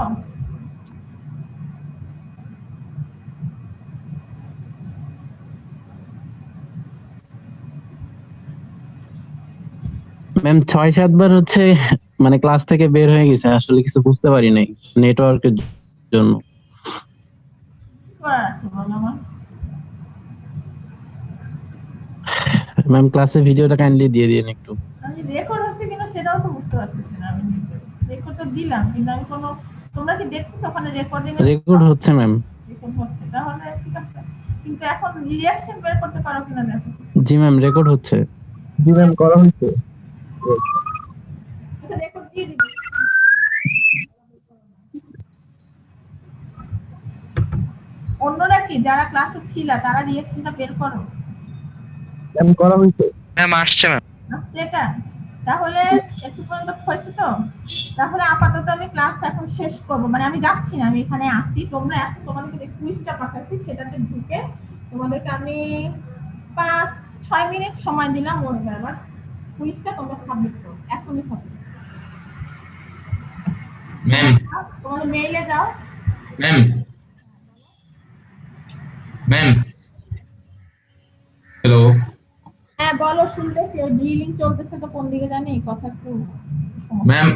ম্যাম 6-7 বার হচ্ছে মানে ক্লাস থেকে বের হয়ে গেছে, আসলে কিছু বুঝতে পারি নাই নেটওয়ার্কের জন্য। ম্যাম ক্লাসে ভিডিওটা কাইন্ডলি দিয়ে দিন একটু। আমি রেকর্ড হচ্ছে কিনা সেটাও তো বুঝতে পারতেছি না। আমি রেকর্ড তো দিলাম, কিন্তু আমি কোনো, তোমরা কি দেখছো ওখানে রেকর্ডিং? রেকর্ড হচ্ছে ম্যাম। রেকর্ড হচ্ছে, তাহলে ঠিক আছে। কিন্তু এখন রিঅ্যাকশন বের করতে পারো কিনা দেখো। জি ম্যাম রেকর্ড হচ্ছে। জি ম্যাম করা হয়েছে। আচ্ছা রেকর্ড দিয়ে দিবি। অন্যরা কি যারা ক্লাসে ছিল তারা রিঅ্যাকশনটা বের করো। ম্যাম করা হয়েছে। ম্যাম আসছে ম্যাম। আসছে এটা? তাহলে একটু পর্যন্ত হয়েছে তো? তাহলে আপাতত আমি ক্লাস এখন শেষ করব, মানে আমি যাচ্ছি না, আমি এখানে আসছি। তোমরা এখন তোমাদেরকে যে কুইজটা পাঠাচ্ছি সেটাতে ঢুকে তোমাদেরকে আমি 5-6 মিনিট সময় দিলাম। এবার কুইজটা তোমরা সাবমিট করো, এখনই সাবমিট। ম্যাম তোমাদের মেইলে যাও। ম্যাম ম্যাম হ্যালো হ্যাঁ বলো, শুনতেছি। ওই ডিলিং চলতেছে তো, কোন দিকে জানি কথা একটু ম্যাম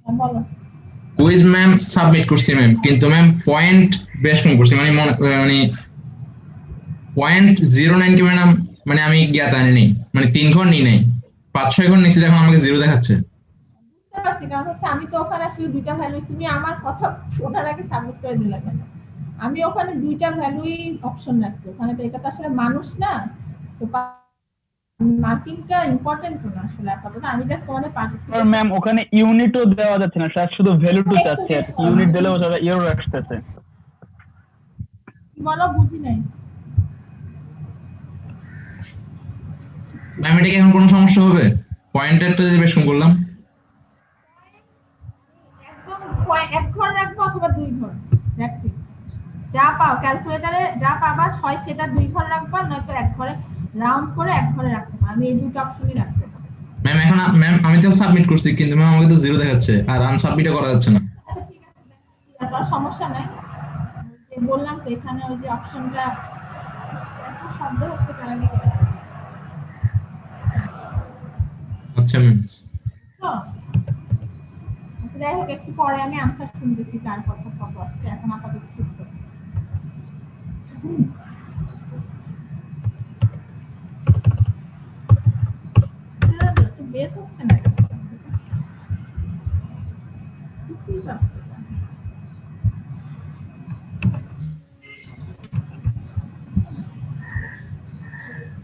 হ্যাঁ, বলো। কুইজ ম্যাম সাবমিট করছি ম্যাম, কিন্তু ম্যাম পয়েন্ট বেশ কম করছি, মানে মানে .09 কি ম্যাডাম, মানে আমি জ্ঞাত আনি মানে 3 ঘর নিই নাই, 5-6 ঘর নিয়েছি, এখন আমাকে 0 দেখাচ্ছে। বুঝতে পারছি, কারণ হচ্ছে আমি তো ওখানে আসলে দুইটা ভ্যালু, তুমি আমার কথা শোনার আগে সাবমিট করে দিলে কেন? আমি ওখানে দুইটা ভ্যালুই অপশন রাখছি ওখানে, তো এটা তো আসলে মানুষ না, তো মার্কিংটা ইম্পর্টেন্ট না আসলে আপাতত। আমি জাস্ট তোমাদের পার্টিসিপেট। ম্যাম ওখানে ইউনিটও দেওয়া যাচ্ছে না, স্যার শুধু ভ্যালুটু চাচ্ছে। ইউনিট দিলেও যাবে, এরর আসতেছে। বলো, বুঝি নাই। ম্যাম এটা কি এখন কোনো সমস্যা হবে? পয়েন্টারটা যে বেশ কম করলাম। একদম এক ঘর রাখবো অথবা 2 ঘর রাখছি, যা পাও ক্যালকুলেটরে যা পাবা, হয় সেটা 2 ঘর রাখবা, নয়তো এক ঘরে রাউন্ড করে এক ঘরে রাখতে পারো। আমি এই দুটো অপশনই রাখতে পারি। ম্যাম এখন ম্যাম আমি তো সাবমিট করছি, কিন্তু ম্যাম আমাকে তো 0 দেখাচ্ছে, আর আনসাবমিটও করা যাচ্ছে না। আচ্ছা ঠিক আছে, এটা সমস্যা নাই। যে বললাম তো এখানে ওই যে অপশনটা এত শব্দ হচ্ছে কারণ আচ্ছা ম্যাম। তো যাই হোক, একটু পরে আমি আনসার শুনতেছি কার কথা কত আসছে। এখন আপাতত ঠিক করো। বের হচ্ছে না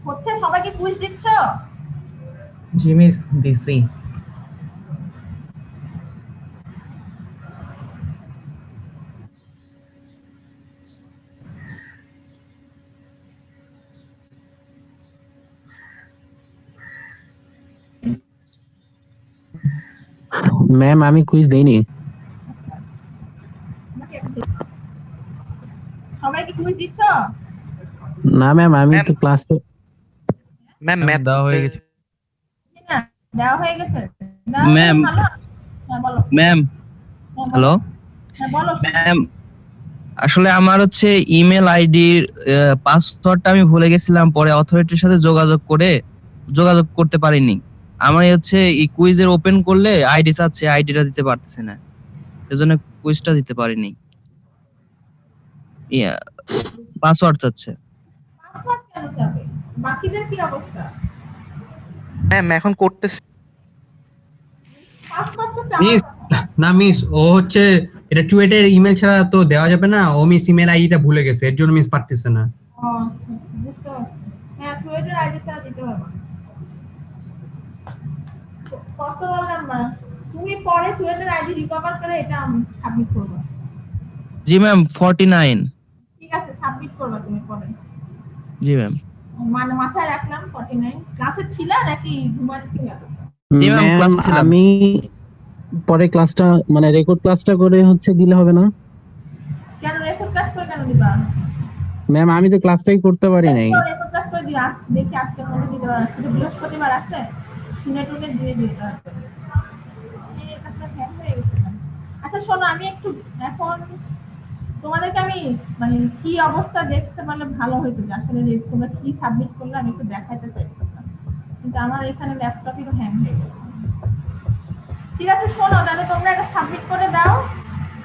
হচ্ছে। সবাইকে কুইজ দিচ্ছ? জি মিস দিছি। ম্যাম আমি কুইজ দেইনি। সবাইকে কুইজ দিচ্ছ? না ম্যাম আমি তো ক্লাসে। ম্যাম ম্যাথ দেওয়া হয়ে গেছে। না দেওয়া হয়ে গেছে। ম্যাম হ্যাঁ বলো। ম্যাম হ্যালো হ্যাঁ বলো। ম্যাম আসলে আমার হচ্ছে ইমেল আইডির পাসওয়ার্ডটা আমি ভুলে গেছিলাম, পরে অথরিটির সাথে যোগাযোগ করতে পারিনি। আমার হচ্ছে এই কুইজের ওপেন করলে আইডি চাচ্ছে, আইডিটা দিতে পারতেছে না, এজন্য কুইজটা দিতে পারিনি। পাসওয়ার্ড চাচ্ছে। পাসওয়ার্ড কেন চাবে? বাকিদের কি অবস্থা? ম্যাম এখন করতেছি। পাসওয়ার্ড তো চাবে মিস না মিস, ও হচ্ছে এটা চুয়েটের ইমেল ছাড়া তো দেওয়া যাবে না। ও মিস ইমেল আইডিটা ভুলে গেছে, এর জন্য মিস পারতেছে না। ও আচ্ছা, বুঝতে পারছি। হ্যাঁ টুয়েটার আইডি ছাড়া দিতে পারবো না। কত বললাম না, তুমি পরে টুয়েটার আইডি রিকভার করে এটা সাবমিট করবে। জি ম্যাম 49। ঠিক আছে, সাবমিট করবে তুমি পরে। জি ম্যাম। মানে মাথায় রাখলাম 49। ক্লাসে ছিল নাকি ঘুমাচ্ছিলা? ম্যাম আমি পরে ক্লাসটা মানে রেকর্ড ক্লাসটা করে হচ্ছে দিলে হবে না? কেন রেকর্ড ক্লাস করে কেন দিবা? ম্যাম আমি তো ক্লাসটাই করতে পারি নাই। রেকর্ড ক্লাস করে দিই, দেখি আজকে মনে দিতে পারো। শুধু বৃহস্পতিবার আছে, শুনে টুনে দিয়ে দিতে পারো। আচ্ছা শোনো, আমি একটু এখন তোমাদেরকে আমি মানে কি অবস্থা দেখতে পারলে ভালো হইতো, যে আসলে তোমরা কি সাবমিট করলে আমি একটু দেখাইতে চাইছিলাম, কিন্তু আমার এখানে ল্যাপটপই তো হ্যাং হয়ে গেছে। ঠিক আছে শোনো, তাহলে তোমরা এটা সাবমিট করে দাও,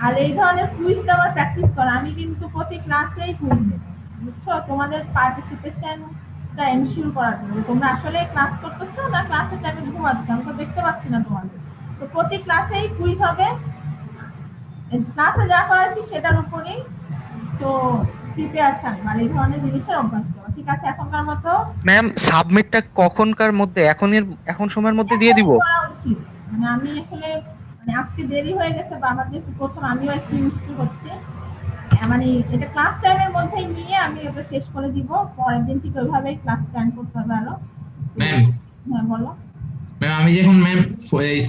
আর এই ধরনের কুইজটা আমার প্র্যাকটিস করো। আমি কিন্তু প্রতি ক্লাসেই কুইজ নেব, বুঝছো? তোমাদের পার্টিসিপেশনটা এনশিওর করার জন্য তোমরা আসলে ক্লাস করতেছো না ক্লাসের টাইমে ঘুমাচ্ছো, আমি তো দেখতে পাচ্ছি না তোমাদের। তো প্রতি ক্লাসেই কুইজ হবে, ক্লাসে যা করাচ্ছি সেটার উপরেই তো প্রিপেয়ার থাকবে, আর এই ধরনের জিনিসের অভ্যাস করো। ঠিক আছে, এখনকার মতো। ম্যাম সাবমিটটা কখনকার মধ্যে, এখন সময়ের মধ্যে দিয়ে দিব? মানে আমি আসলে মানে আজকে দেরি হয়ে গেছে, বা আমার যেহেতু প্রথম আমিও একটু ইউজ হচ্ছে, মানে এটা ক্লাস টাইমের মধ্যেই নিয়ে আমি এটা শেষ করে দিব। পরের দিন থেকে ওইভাবেই ক্লাস প্ল্যান করতে হবে। আরো ম্যাম হ্যাঁ বলো। ম্যাম আমি যখন ম্যাম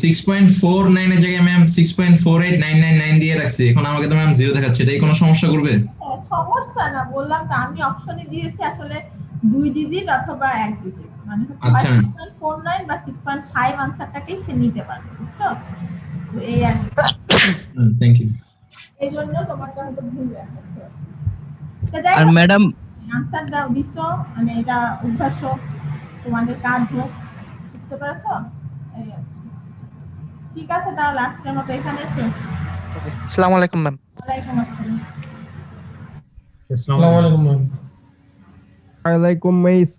6.49 এর জায়গায় ম্যাম 6.48999 দিয়ে রাখছি, এখন আমাকে তো ম্যাম 0 দেখাচ্ছে, এটাই কোনো সমস্যা করবে? সমস্যা না, বললাম তো আমি অপশনে দিয়েছি আসলে 2 ডিজিট অথবা 1 ডিজিট, মানে আচ্ছা। 6.49 বা 6.5 আনসারটাকেই সে নিতে পারবে, বুঝছো? তো এই আর কি। Thank you. এই জন্য তোমারটা হয়তো ভুল দেখাচ্ছে। আর ম্যাডাম আনসার দাও দিছো, মানে এটা অভ্যাস হোক, তোমাদের কাজ হোক, বুঝতে পারছো? এই আর কি। ঠিক আছে, তাহলে আজকের মতো এখানে শেষ। ওকে, আসসালামু আলাইকুম ম্যাম। ওয়ালাইকুম আসসালাম। আসসালামু আলাইকুম ম্যাম। ওয়ালাইকুম মিস।